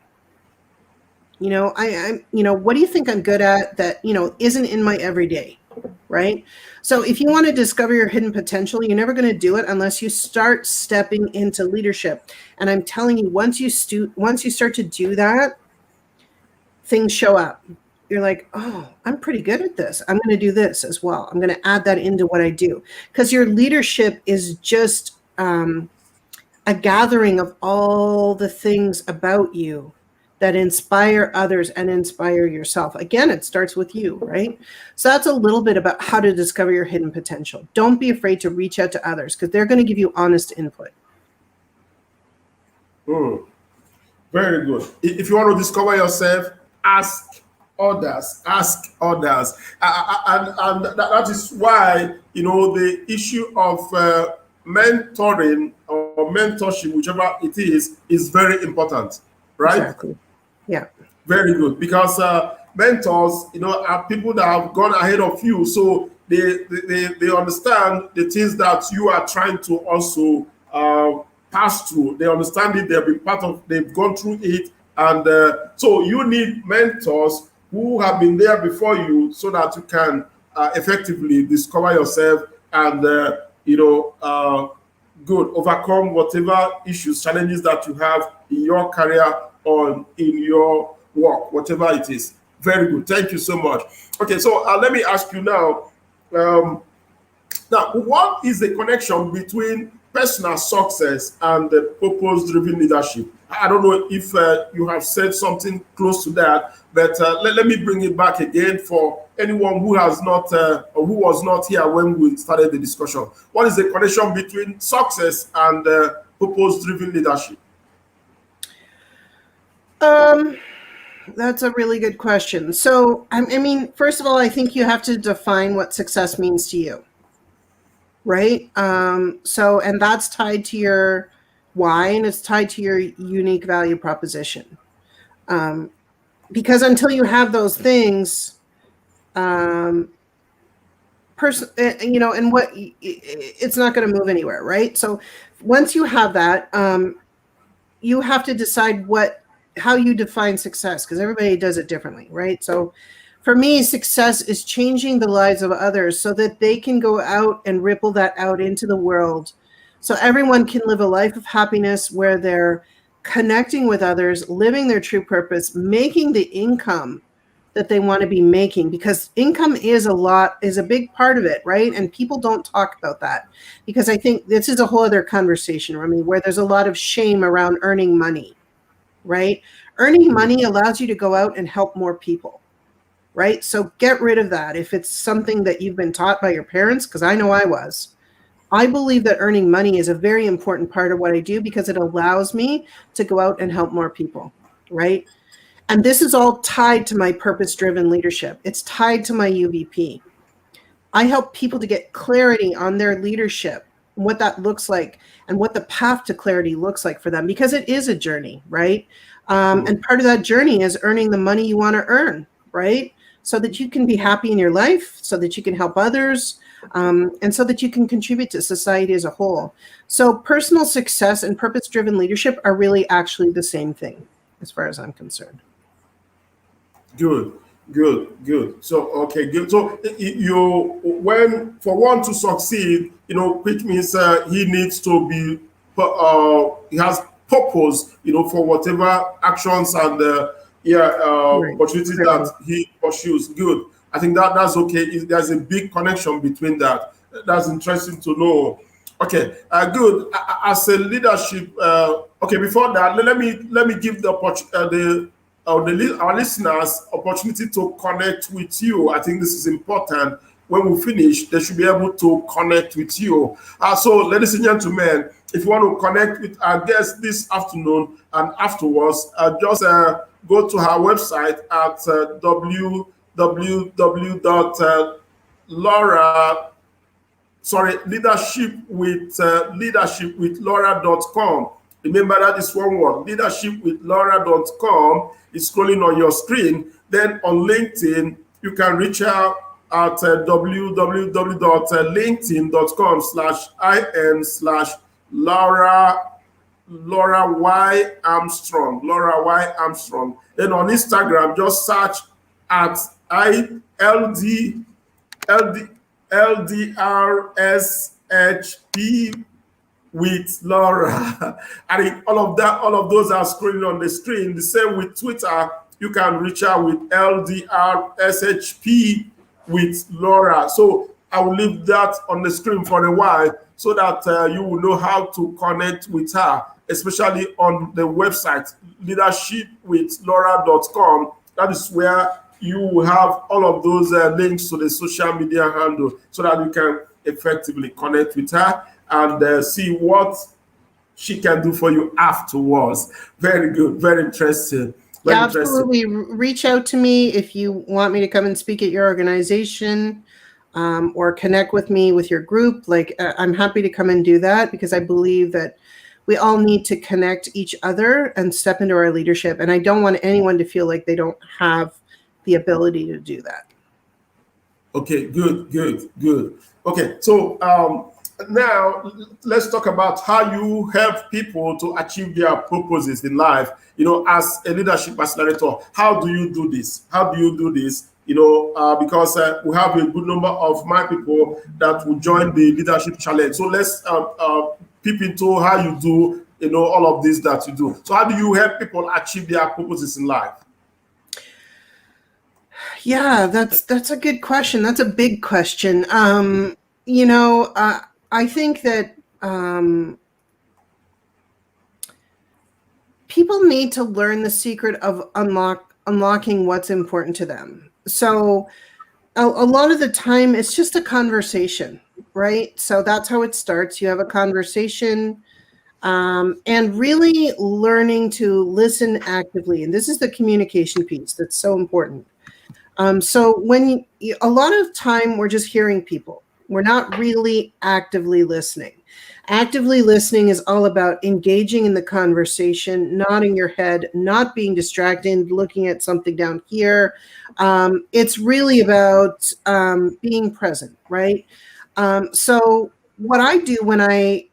What do you think I'm good at that, isn't in my everyday, right? So if you want to discover your hidden potential, you're never going to do it unless you start stepping into leadership. And I'm telling you, once you start to do that, things show up. You're like, oh, I'm pretty good at this. I'm going to do this as well. I'm going to add that into what I do. Because your leadership is just a gathering of all the things about you that inspire others and inspire yourself. Again, it starts with you, right? So that's a little bit about how to discover your hidden potential. Don't be afraid to reach out to others because they're going to give you honest input. Mm. Very good. If you want to discover yourself, ask others. Ask others, and that is why the issue of mentoring or mentorship, whichever it is very important, right? Exactly. Yeah. Very good, because mentors, are people that have gone ahead of you, so they understand the things that you are trying to also pass through. They understand it. They've been part of. They've gone through it, and so you need mentors who have been there before you, so that you can effectively discover yourself and good overcome whatever issues, challenges that you have in your career or in your work, whatever it is. Very good. Thank you so much. Okay, so let me ask you now. Um, Now, what is the connection between personal success and the purpose-driven leadership? I don't know if you have said something close to that, but let me bring it back again for anyone who has not or who was not here when we started the discussion. What is the connection between success and purpose-driven leadership? That's a really good question. So, I mean, first of all, I think you have to define what success means to you, right? And that's tied to your why, and it's tied to your unique value proposition. Because until you have those things, and it's not going to move anywhere, right? So once you have that, you have to decide how you define success, because everybody does it differently, right? So for me, success is changing the lives of others so that they can go out and ripple that out into the world, so everyone can live a life of happiness where they're connecting with others, living their true purpose, making the income that they want to be making, because income is a big part of it, right? And people don't talk about that, because I think this is a whole other conversation, Remy, where there's a lot of shame around earning money, right? Earning money allows you to go out and help more people, right? So get rid of that. If it's something that you've been taught by your parents, because I know I was, I believe that earning money is a very important part of what I do, because it allows me to go out and help more people, right? And this is all tied to my purpose-driven leadership. It's tied to my UVP. I help people to get clarity on their leadership, what that looks like, and what the path to clarity looks like for them, because it is a journey, right? And part of that journey is earning the money you want to earn, right? So that you can be happy in your life, so that you can help others, and so that you can contribute to society as a whole. So personal success and purpose-driven leadership are really actually the same thing, as far as I'm concerned. Good, good. So okay, good. So when for one to succeed, which means he needs to be, he has purpose, for whatever actions and Right. opportunities Exactly. that he pursues. Good. I think that's okay. There's a big connection between that. That's interesting to know. Okay, good. As a leadership, okay. Before that, let me give our listeners opportunity to connect with you. I think this is important. when we finish, they should be able to connect with you. So, ladies and gentlemen, if you want to connect with our guest this afternoon and afterwards, just go to her website at www.laura leadershipwithlaura.com. Remember, that is one word, leadershipwithlaura.com is scrolling on your screen. Then on LinkedIn, you can reach out at www.linkedin.com/in/Laura Y. Armstrong. Laura Y. Armstrong. Then on Instagram, just search at ILD LDRSHP with Laura. I think all of those are scrolling on the screen. The same with Twitter. You can reach out with LDRSHP with Laura. So I will leave that on the screen for a while so that you will know how to connect with her, especially on the website, leadershipwithlaura.com. That is where you will have all of those links to the social media handle so that you can effectively connect with her and see what she can do for you afterwards. Very good, very interesting. Very absolutely. Reach out to me if you want me to come and speak at your organization or connect with me with your group. Like, I'm happy to come and do that because I believe that we all need to connect each other and step into our leadership. And I don't want anyone to feel like they don't have the ability to do that. Okay, good. Okay, so now let's talk about how you help people to achieve their purposes in life. As a leadership accelerator, how do you do this? Because we have a good number of my people that will join the leadership challenge. So let's peep into how you do, all of this that you do. So how do you help people achieve their purposes in life? Yeah, that's a good question. That's a big question. I think that people need to learn the secret of unlocking what's important to them. So a lot of the time it's just a conversation, right? So that's how it starts. You have a conversation and really learning to listen actively. And this is the communication piece that's so important. So when a lot of time we're just hearing people, we're not really actively listening. Actively listening is all about engaging in the conversation, nodding your head, not being distracted, looking at something down here. It's really about being present, right? So what I do when I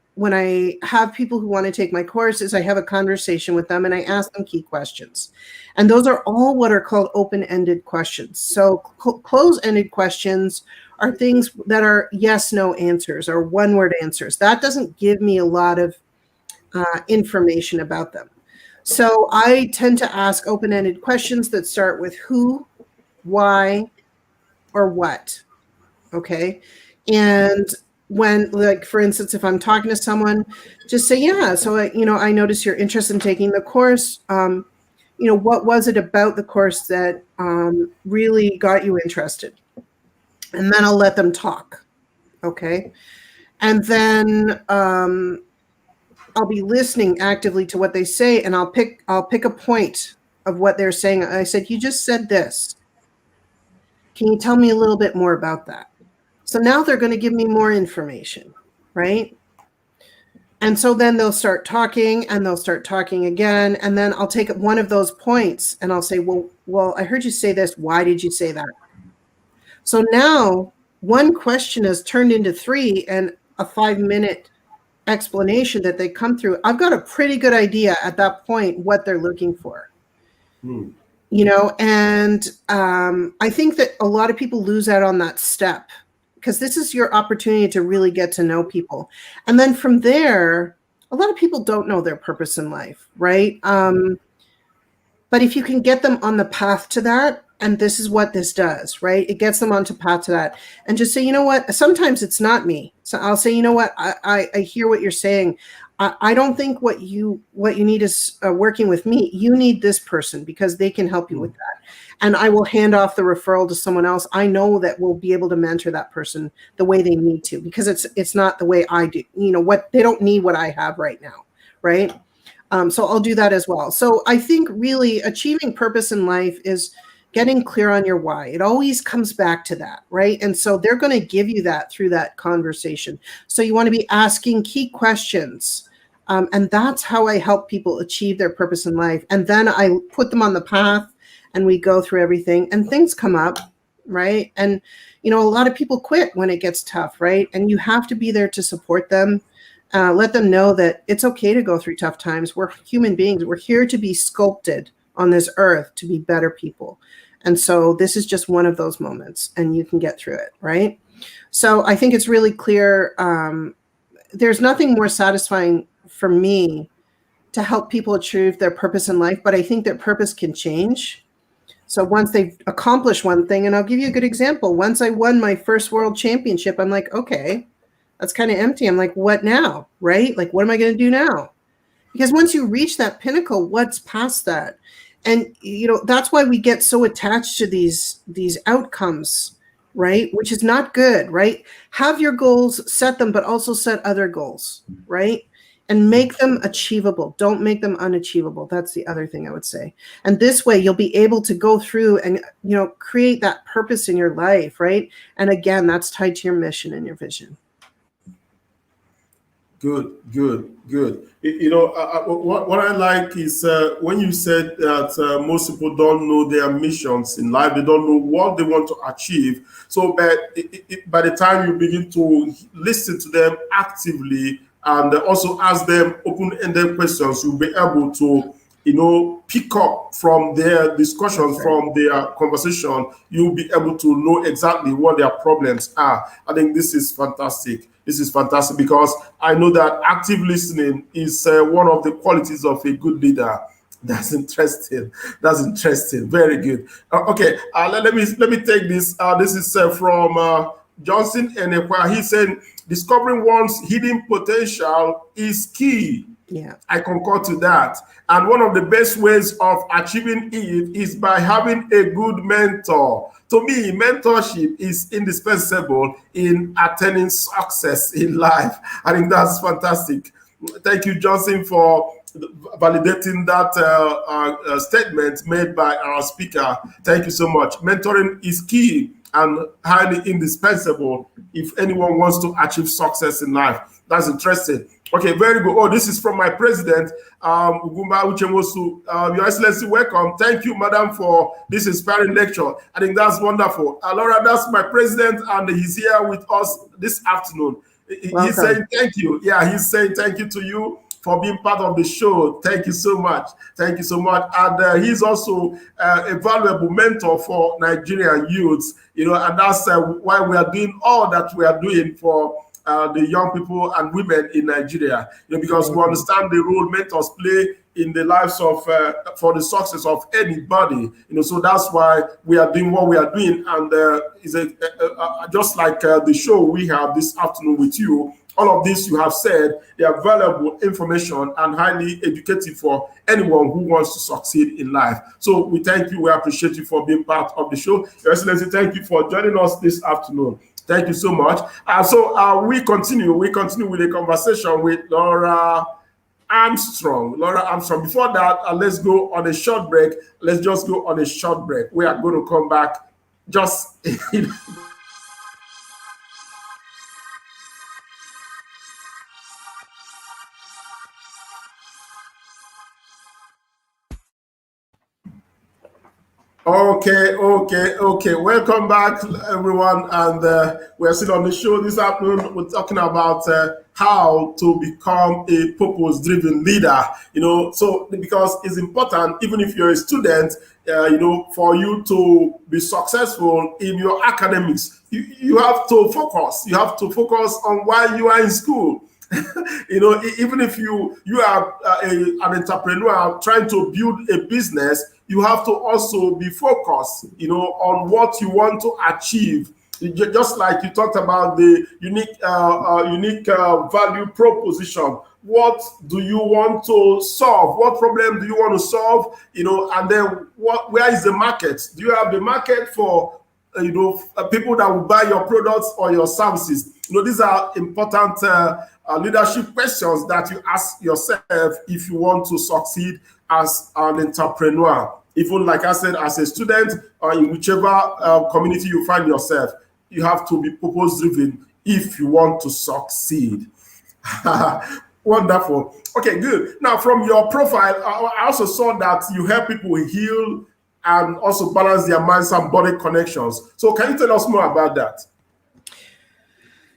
have people who want to take my course is I have a conversation with them and I ask them key questions. And those are all what are called open-ended questions. So close-ended questions are things that are yes, no answers or one-word answers. That doesn't give me a lot of information about them. So I tend to ask open-ended questions that start with who, why, or what. Okay. And when, like, for instance, if I'm talking to someone, just say, yeah, so, I notice you're interested in taking the course. What was it about the course that really got you interested? And then I'll let them talk. Okay. And then I'll be listening actively to what they say, and I'll pick a point of what they're saying. I said, you just said this. Can you tell me a little bit more about that? So now they're going to give me more information, right? And so then they'll start talking and they'll start talking again. And then I'll take one of those points and I'll say, well, I heard you say this. Why did you say that? So now one question has turned into 3 and a 5-minute explanation that they come through. I've got a pretty good idea at that point what they're looking for. And I think that a lot of people lose out on that step, because this is your opportunity to really get to know people. And then from there, a lot of people don't know their purpose in life, right? But if you can get them on the path to that, and this is what this does, right? It gets them onto path to that. And just say, you know what? Sometimes it's not me. So I'll say, you know what? I hear what you're saying. I don't think what you need is working with me. You need this person because they can help you with that. And I will hand off the referral to someone else. I know that will be able to mentor that person the way they need to, because it's not the way I do. What they don't need what I have right now, right? So I'll do that as well. So I think really achieving purpose in life is getting clear on your why. It always comes back to that, right? And so they're going to give you that through that conversation. So you want to be asking key questions. And that's how I help people achieve their purpose in life. And then I put them on the path and we go through everything and things come up, right? And, a lot of people quit when it gets tough, right? And you have to be there to support them. Let them know that it's okay to go through tough times. We're human beings. We're here to be sculpted on this earth to be better people. And so this is just one of those moments and you can get through it, right? So I think it's really clear. There's nothing more satisfying for me to help people achieve their purpose in life, but I think that purpose can change. So once they've accomplished one thing, and I'll give you a good example. Once I won my first world championship, I'm like, okay, that's kind of empty. I'm like, what now? Right? Like, what am I going to do now? Because once you reach that pinnacle, what's past that? And, that's why we get so attached to these outcomes, right? Which is not good, right? Have your goals, set them, but also set other goals, right? And make them achievable. Don't make them unachievable. That's the other thing I would say. And this way you'll be able to go through and, create that purpose in your life, right? And again, that's tied to your mission and your vision. Good, good, good. What I like is when you said that most people don't know their missions in life, they don't know what they want to achieve. So, by the time you begin to listen to them actively and also ask them open-ended questions, you'll be able to pick up from their discussions, from their conversation. You'll be able to know exactly what their problems are. I think this is fantastic. This is fantastic because I know that active listening is one of the qualities of a good leader. That's interesting. That's interesting. Very good. Okay, let me take this. This is from Johnson Enekwa. He said, discovering one's hidden potential is key. Yeah, I concur to that. And one of the best ways of achieving it is by having a good mentor. To me, mentorship is indispensable in attaining success in life. I think that's fantastic. Thank you, Johnson, for validating that statement made by our speaker. Thank you so much. Mentoring is key and highly indispensable if anyone wants to achieve success in life. That's interesting. Okay, very good. Oh, this is from my president, Ugwumba Uchemosu. Your Excellency, welcome. Thank you, madam, for this inspiring lecture. I think that's wonderful. Laura, that's my president, and he's here with us this afternoon. He's saying thank you. Yeah, he's saying thank you to you for being part of the show. Thank you so much. Thank you so much. And he's also a valuable mentor for Nigerian youths, and that's why we are doing all that we are doing for the young people and women in Nigeria, because we understand the role mentors play in the lives of, for the success of anybody, so that's why we are doing what we are doing. And is just like the show we have this afternoon with you, all of this you have said, they are valuable information and highly educative for anyone who wants to succeed in life. So we thank you. We appreciate you for being part of the show. Your Excellency, thank you for joining us this afternoon. Thank you so much. So we continue with a conversation with Laura Armstrong. Laura Armstrong. Before that, let's go on a short break. Let's just go on a short break. We are going to come back just Okay. Welcome back, everyone. And we're still on the show this afternoon. We're talking about how to become a purpose-driven leader. So because it's important, even if you're a student, for you to be successful in your academics, you have to focus. You have to focus on why you are in school. Even if you are an entrepreneur trying to build a business, you have to also be focused, on what you want to achieve. Just like you talked about the unique value proposition. What do you want to solve? What problem do you want to solve? And then where is the market? Do you have the market for people that will buy your products or your services? These are important leadership questions that you ask yourself if you want to succeed as an entrepreneur. Even like I said, as a student or in whichever community you find yourself, you have to be purpose driven if you want to succeed. Wonderful. Okay, good. Now, from your profile, I also saw that you help people heal and also balance their minds and body connections. So can you tell us more about that?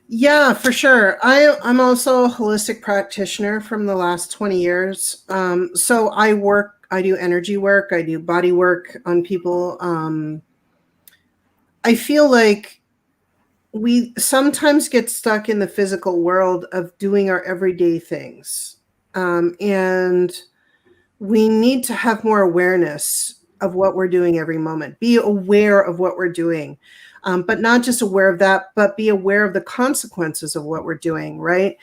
Yeah, for sure. I'm also a holistic practitioner from the last 20 years. So I do energy work, I do body work on people. I feel like we sometimes get stuck in the physical world of doing our everyday things. And we need to have more awareness of what we're doing every moment. Be aware of what we're doing. But not just aware of that, but be aware of the consequences of what we're doing, right?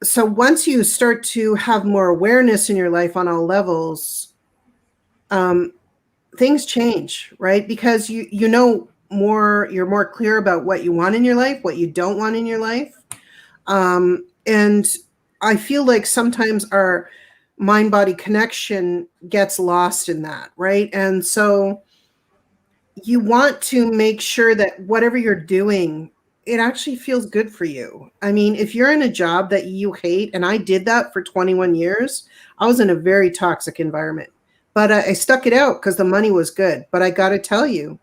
So once you start to have more awareness in your life on all levels, things change, right? Because you're more clear about what you want in your life, what you don't want in your life. And I feel like sometimes our mind-body connection gets lost in that, right? And so you want to make sure that whatever you're doing, it actually feels good for you. I mean, if you're in a job that you hate, and I did that for 21 years, I was in a very toxic environment, but I stuck it out because the money was good. But I got to tell you,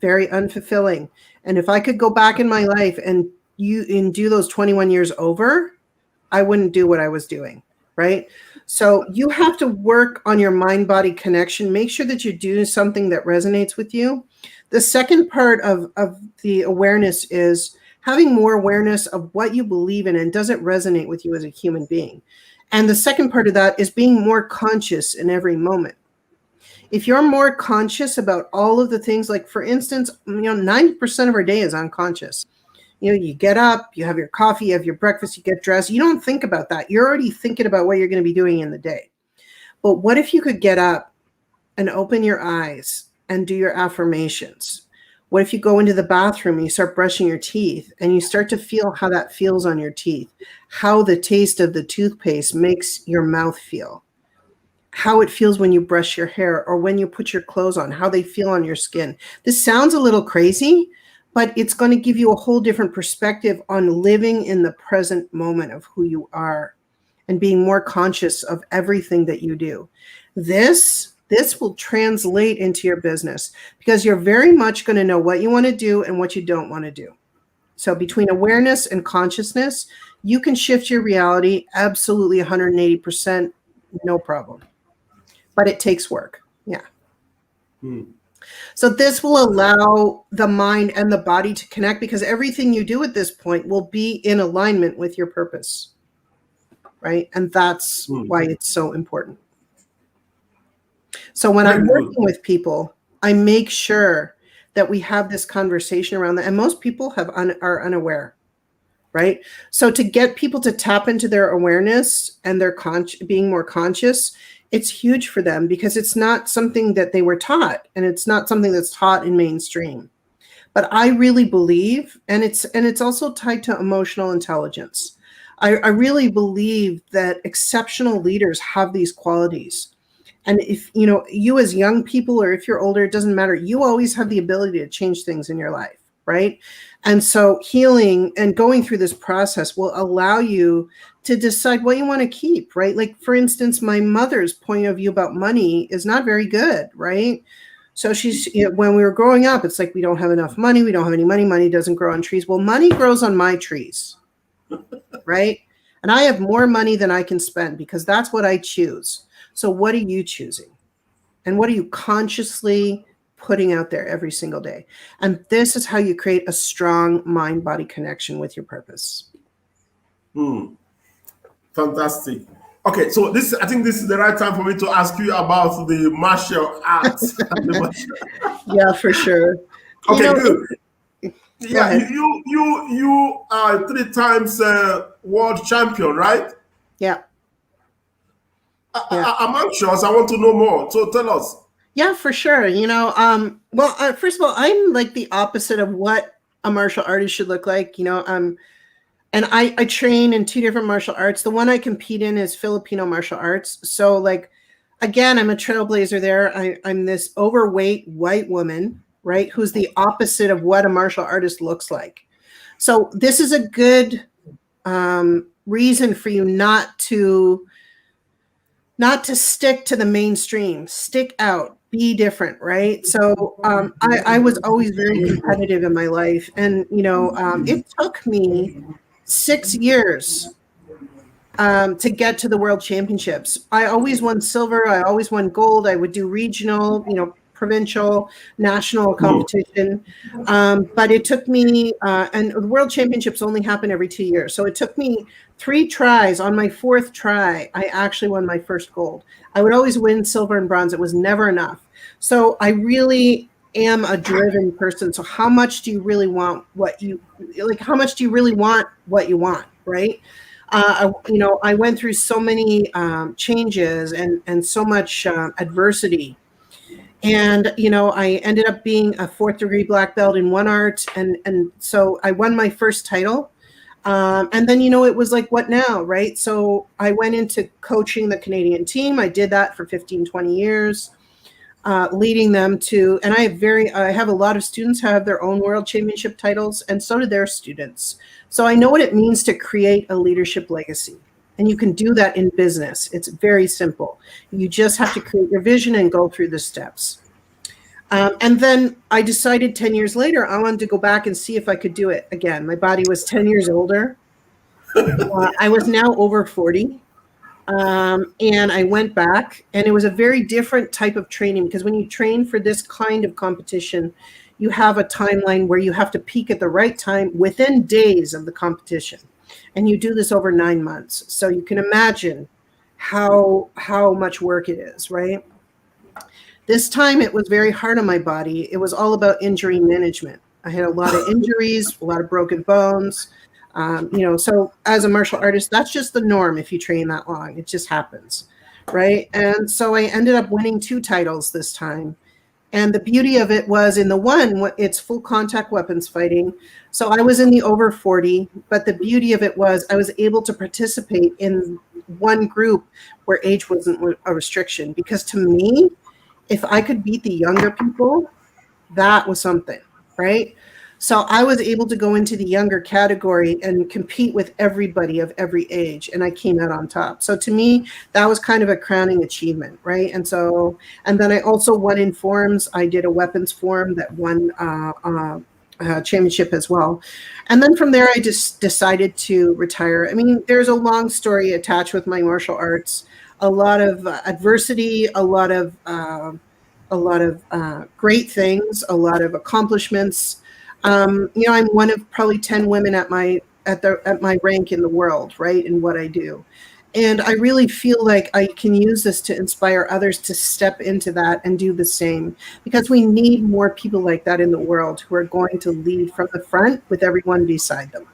very unfulfilling. And if I could go back in my life and do those 21 years over, I wouldn't do what I was doing, right? So you have to work on your mind-body connection. Make sure that you do something that resonates with you. The second part of the awareness is having more awareness of what you believe in and does it resonate with you as a human being. And the second part of that is being more conscious in every moment. If you're more conscious about all of the things, like for instance, 90% of our day is unconscious. You get up, you have your coffee, you have your breakfast, you get dressed. You don't think about that. You're already thinking about what you're going to be doing in the day. But what if you could get up and open your eyes and do your affirmations? What if you go into the bathroom and you start brushing your teeth and you start to feel how that feels on your teeth, how the taste of the toothpaste makes your mouth feel, how it feels when you brush your hair or when you put your clothes on, how they feel on your skin. This sounds a little crazy, but it's going to give you a whole different perspective on living in the present moment of who you are and being more conscious of everything that you do. This will translate into your business because you're very much going to know what you want to do and what you don't want to do. So between awareness and consciousness, you can shift your reality absolutely 180%, no problem. But it takes work. Yeah. So this will allow the mind and the body to connect because everything you do at this point will be in alignment with your purpose, right? And that's why it's so important. So when I'm working with people, I make sure that we have this conversation around that. And most people are unaware, right? So to get people to tap into their awareness and their being more conscious, it's huge for them because it's not something that they were taught, and it's not something that's taught in mainstream. But I really believe, and it's also tied to emotional intelligence. I really believe that exceptional leaders have these qualities. And if you as young people, or if you're older, it doesn't matter. You always have the ability to change things in your life, right? And so healing and going through this process will allow you to decide what you want to keep, right? Like, for instance, my mother's point of view about money is not very good, right? So she's, when we were growing up, it's like, we don't have enough money. We don't have any money. Money doesn't grow on trees. Well, money grows on my trees, right? And I have more money than I can spend because that's what I choose. So what are you choosing? And what are you consciously putting out there every single day? And this is how you create a strong mind-body connection with your purpose. Fantastic. Okay, so I think this is the right time for me to ask you about the martial arts. Yeah, for sure. Okay, good. Go Yeah, ahead. you are three times world champion, right? Yeah. Yeah. I'm anxious. I want to know more. So tell us. Yeah, for sure. Well, first of all, I'm like the opposite of what a martial artist should look like. And I train in two different martial arts. The one I compete in is Filipino martial arts. So, like, again, I'm a trailblazer there. I'm this overweight white woman, right, who's the opposite of what a martial artist looks like. So, this is a good reason for you not to stick to the mainstream. Stick out, be different, right? So I was always very competitive in my life, and it took me 6 years to get to the world championships. I always won silver. I always won gold. I would do regional, provincial, national competition. But it took me, and the world championships only happen every 2 years. So it took me 3 tries. On my fourth try, I actually won my first gold. I would always win silver and bronze. It was never enough. So I really am a driven person. So how much do you really want what you like? How much do you really want what you want, right? I went through so many changes and so much adversity. And I ended up being a fourth-degree black belt in one art, and so I won my first title. And then it was like, what now, right? So I went into coaching the Canadian team. I did that for 15, 20 years. Leading them to, and I have a lot of students who have their own world championship titles, and so do their students. So I know what it means to create a leadership legacy. And you can do that in business. It's very simple. You just have to create your vision and go through the steps. And then I decided 10 years later, I wanted to go back and see if I could do it again. My body was 10 years older. I was now over 40. And I went back, and it was a very different type of training, because when you train for this kind of competition, you have a timeline where you have to peak at the right time within days of the competition. And you do this over 9 months. So you can imagine how much work it is, right? This time it was very hard on my body. It was all about injury management. I had a lot of injuries, a lot of broken bones. So as a martial artist, that's just the norm if you train that long. It just happens, right? And so I ended up winning 2 titles this time. And the beauty of it was, in the one, it's full contact weapons fighting. So I was in the over 40, but the beauty of it was I was able to participate in one group where age wasn't a restriction. Because to me, if I could beat the younger people, that was something, right? So I was able to go into the younger category and compete with everybody of every age, and I came out on top. So to me, that was kind of a crowning achievement, right? And then I also won in forms. I did a weapons form that won championship as well. And then from there, I just decided to retire. I mean, there's a long story attached with my martial arts, a lot of adversity, a lot of great things, a lot of accomplishments. I'm one of probably 10 women at my rank in the world, right, in what I do. And I really feel like I can use this to inspire others to step into that and do the same, because we need more people like that in the world who are going to lead from the front with everyone beside them.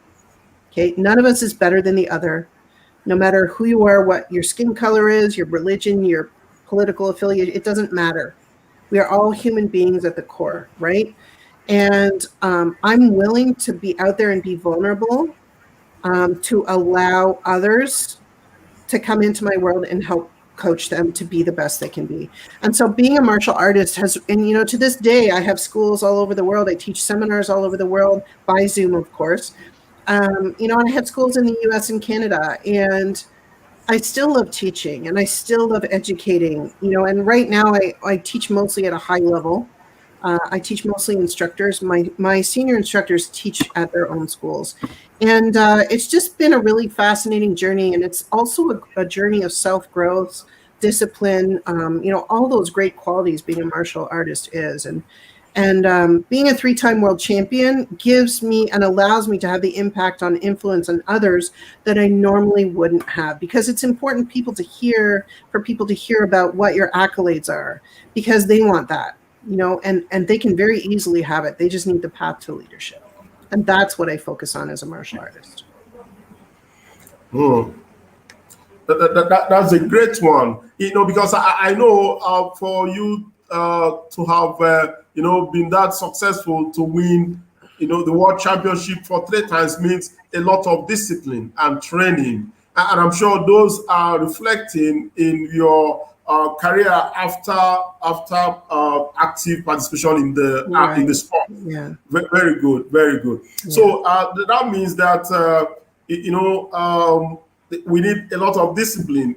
Okay, none of us is better than the other, no matter who you are, what your skin color is, your religion, your political affiliation, it doesn't matter. We are all human beings at the core, right? And I'm willing to be out there and be vulnerable, to allow others to come into my world and help coach them to be the best they can be. And so being a martial artist and to this day, I have schools all over the world. I teach seminars all over the world by Zoom, of course. And I have schools in the US and Canada, and I still love teaching, and I still love educating, and right now I teach mostly at a high level. I teach mostly instructors. My senior instructors teach at their own schools. And it's just been a really fascinating journey. And it's also a journey of self-growth, discipline, all those great qualities being a martial artist is. And being a 3-time world champion gives me and allows me to have the impact on influence on others that I normally wouldn't have, because it's important for people to hear about what your accolades are, because they want that. And they can very easily have it. They just need the path to leadership. And that's what I focus on as a martial artist. Hmm. That's a great one. Because I know for you to have been that successful to win the world championship for 3 times means a lot of discipline and training, and I'm sure those are reflecting in your career after active participation in the Right. sport. Yeah. Very good, very good. Yeah. So that means that we need a lot of discipline,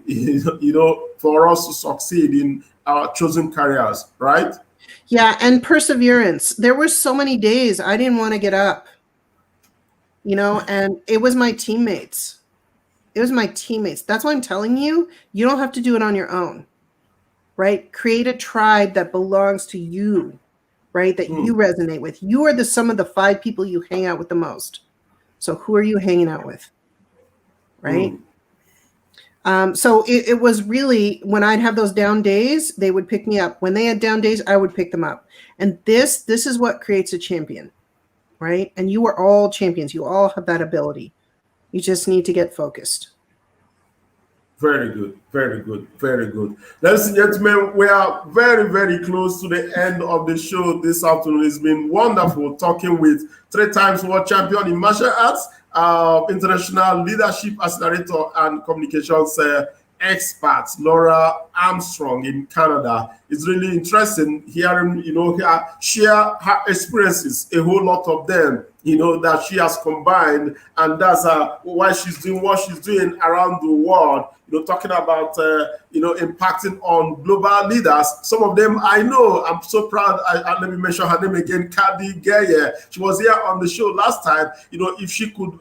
for us to succeed in our chosen careers, right? Yeah. And perseverance. There were so many days I didn't want to get up, and it was my teammates. It was my teammates. That's why I'm telling you, you don't have to do it on your own, right? Create a tribe that belongs to you, right? That Hmm, you resonate with. You are the sum of the 5 people you hang out with the most. So who are you hanging out with, hmm. right? So it was really, when I'd have those down days, they would pick me up. When they had down days, I would pick them up. And this is what creates a champion, right? And you are all champions. You all have that ability. You just need to get focused. Very good, very good, very good. Ladies and gentlemen, we are very, very close to the end of the show this afternoon. It's been wonderful talking with 3 times world champion in martial arts, international leadership accelerator and communications expert, Laura Armstrong in Canada. It's really interesting hearing, her share her experiences, a whole lot of them, that she has combined, and that's why she's doing what she's doing around the world. Talking about impacting on global leaders. Some of them I know. I'm so proud. Let me mention her name again, Kadi Geye. She was here on the show last time. If she could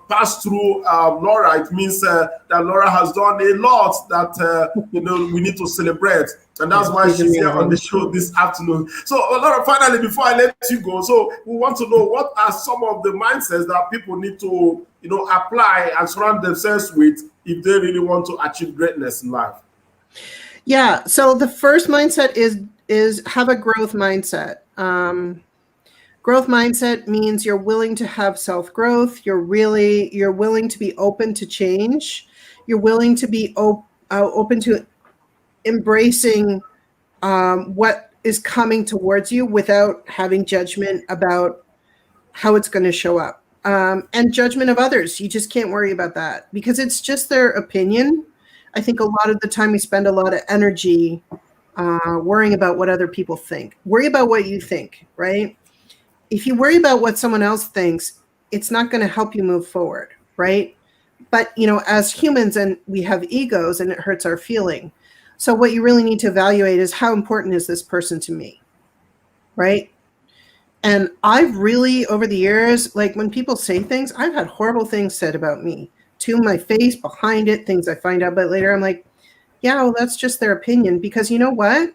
pass through Laura, it means that Laura has done a lot that we need to celebrate. And that's why she's here on the show this afternoon. So, Laura, finally, before I let you go, so we want to know, what are some of the mindsets that people need to, apply and surround themselves with if they really want to achieve greatness in life? Yeah. So the first mindset is have a growth mindset. Growth mindset means you're willing to have self-growth. You're willing to be open to change. You're willing to be open to embracing what is coming towards you without having judgment about how it's going to show up. And judgment of others. You just can't worry about that because it's just their opinion. I think a lot of the time we spend a lot of energy worrying about what other people think. Worry about what you think, right? If you worry about what someone else thinks, it's not going to help you move forward, right? But, as humans, and we have egos and it hurts our feeling. So what you really need to evaluate is, how important is this person to me, right? And I've really, over the years, like when people say things, I've had horrible things said about me to my face, behind it, things I find out about later. I'm like, yeah, well, that's just their opinion, because you know what?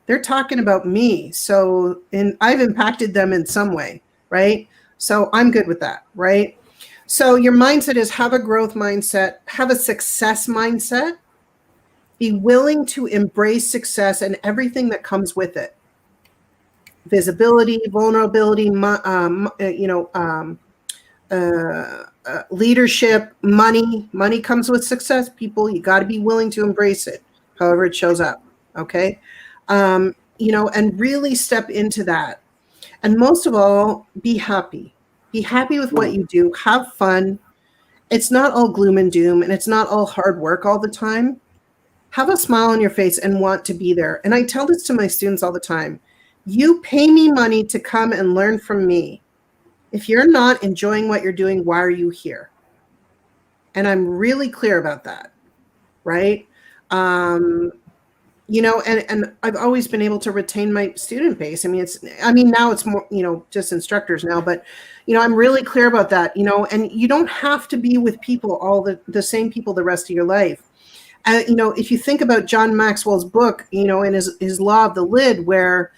They're talking about me. So, and I've impacted them in some way, right? So I'm good with that, right? So your mindset is, have a growth mindset, have a success mindset, be willing to embrace success and everything that comes with it. Visibility, vulnerability, leadership, money. Money comes with success, people. You got to be willing to embrace it, however it shows up. Okay. And really step into that. And most of all, be happy. Be happy with what you do. Have fun. It's not all gloom and doom, and it's not all hard work all the time. Have a smile on your face and want to be there. And I tell this to my students all the time. You pay me money to come and learn from me. If you're not enjoying what you're doing, why are you here? And I'm really clear about that, right? And I've always been able to retain my student base. Now it's more, just instructors now, but, I'm really clear about that, and you don't have to be with people, all the same people the rest of your life. If you think about John Maxwell's book, and his law of the lid, where,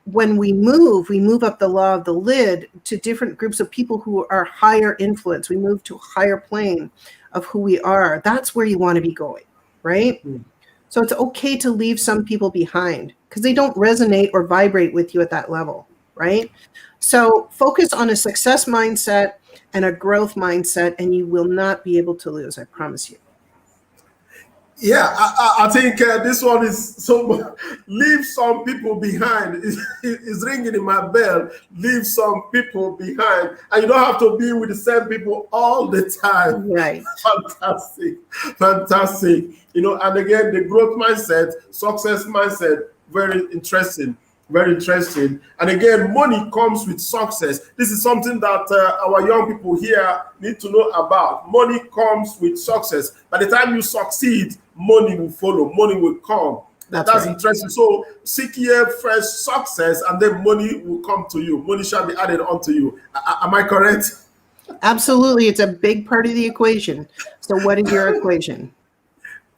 when we move up the law of the lid to different groups of people who are higher influence. We move to a higher plane of who we are. That's where you want to be going, right? So it's okay to leave some people behind because they don't resonate or vibrate with you at that level. right? So focus on a success mindset and a growth mindset, and you will not be able to lose. I promise you. Yeah, I think this one is so. Leave some people behind. It's ringing in my bell. Leave some people behind, and you don't have to be with the same people all the time. Right. Fantastic, fantastic. And again, the growth mindset, success mindset, very interesting. Very interesting. And again, money comes with success. This is something that our young people here need to know about. Money comes with success. By the time you succeed, money will follow, money will come. That's right. interesting. So seek ye first success, and then money will come to you. Money shall be added unto you. Am I correct? Absolutely. It's a big part of the equation. So what is your equation?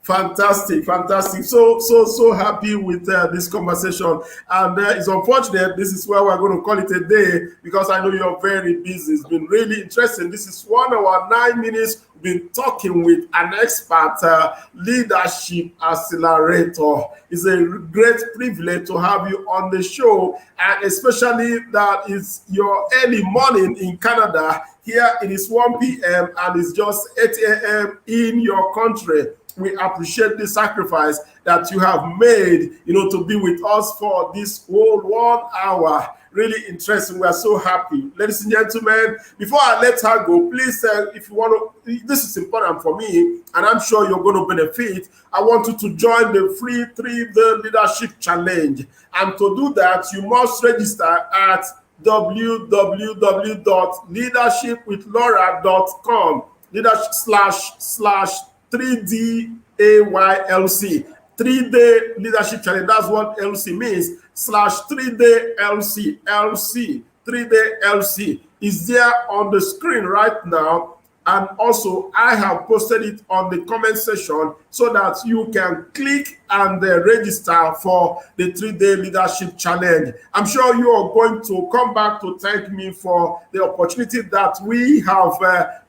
Fantastic, fantastic. So happy with this conversation. And it's unfortunate this is where we're going to call it a day, because I know you're very busy. It's been really interesting. This is 1 hour, 9 minutes. We've been talking with an expert, leadership accelerator. It's a great privilege to have you on the show, and especially that it's your early morning in Canada. Here it is 1 p.m. and it's just 8 a.m. in your country. We appreciate the sacrifice that you have made, to be with us for this whole 1 hour. Really interesting. We are so happy. Ladies and gentlemen, before I let her go, please, if you want to, this is important for me, and I'm sure you're going to benefit. I want you to join the free 3-day leadership challenge. And to do that, you must register at www.leadershipwithlaura.com /3DAYLC. 3-day leadership challenge. That's what LC means. /3-day LC. LC. 3-day LC is there on the screen right now. And also, I have posted it on the comment section so that you can click and register for the 3-day leadership challenge. I'm sure you are going to come back to thank me for the opportunity that we have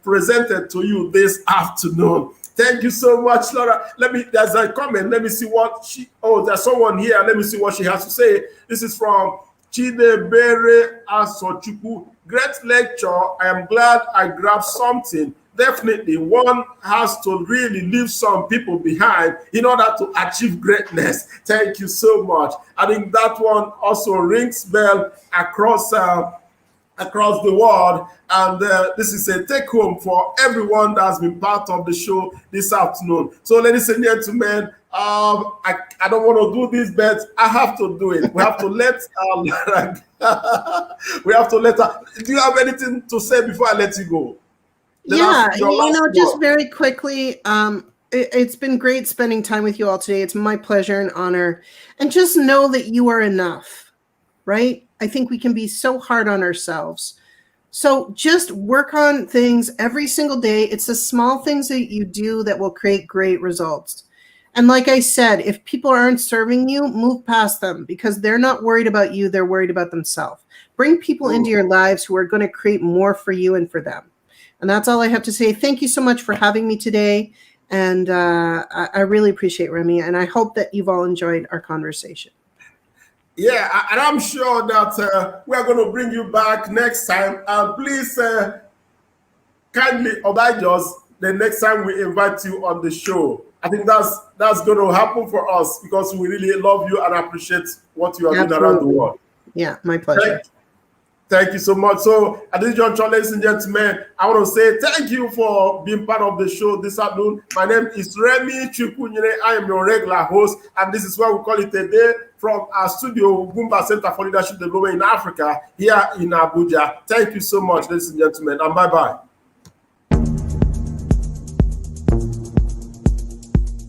presented to you this afternoon. Thank you so much, Laura. There's a comment. Let me see what there's someone here. Let me see what she has to say. This is from Chidebere Asochukwu. Great lecture. I am glad I grabbed something. Definitely, one has to really leave some people behind in order to achieve greatness. Thank you so much. I think that one also rings bell across the world, and this is a take home for everyone that has been part of the show this afternoon. So, ladies and gentlemen, I don't want to do this, but I have to do it. We have to let we have to let her. Do you have anything to say before I let you go? Just very quickly, it's been great spending time with you all today. It's my pleasure and honor. And just know that you are enough, right? I think we can be so hard on ourselves. So just work on things every single day. It's the small things that you do that will create great results. And like I said, if people aren't serving you, move past them, because they're not worried about you. They're worried about themselves. Bring people into your lives who are going to create more for you and for them. And that's all I have to say. Thank you so much for having me today. And I really appreciate Remy. And I hope that you've all enjoyed our conversation. Yeah, and I'm sure that we are going to bring you back next time. Please kindly oblige us the next time we invite you on the show. I think that's going to happen for us, because we really love you and appreciate what you are doing around the world. Yeah, my pleasure. Thank you so much. So at this juncture, ladies and gentlemen, I want to say thank you for being part of the show this afternoon. My name is Remy Chukwunyere. I am your regular host, and this is why we call it a day from our studio, Ugwumba Center for Leadership Development in Africa, here in Abuja. Thank you so much, ladies and gentlemen, and bye-bye.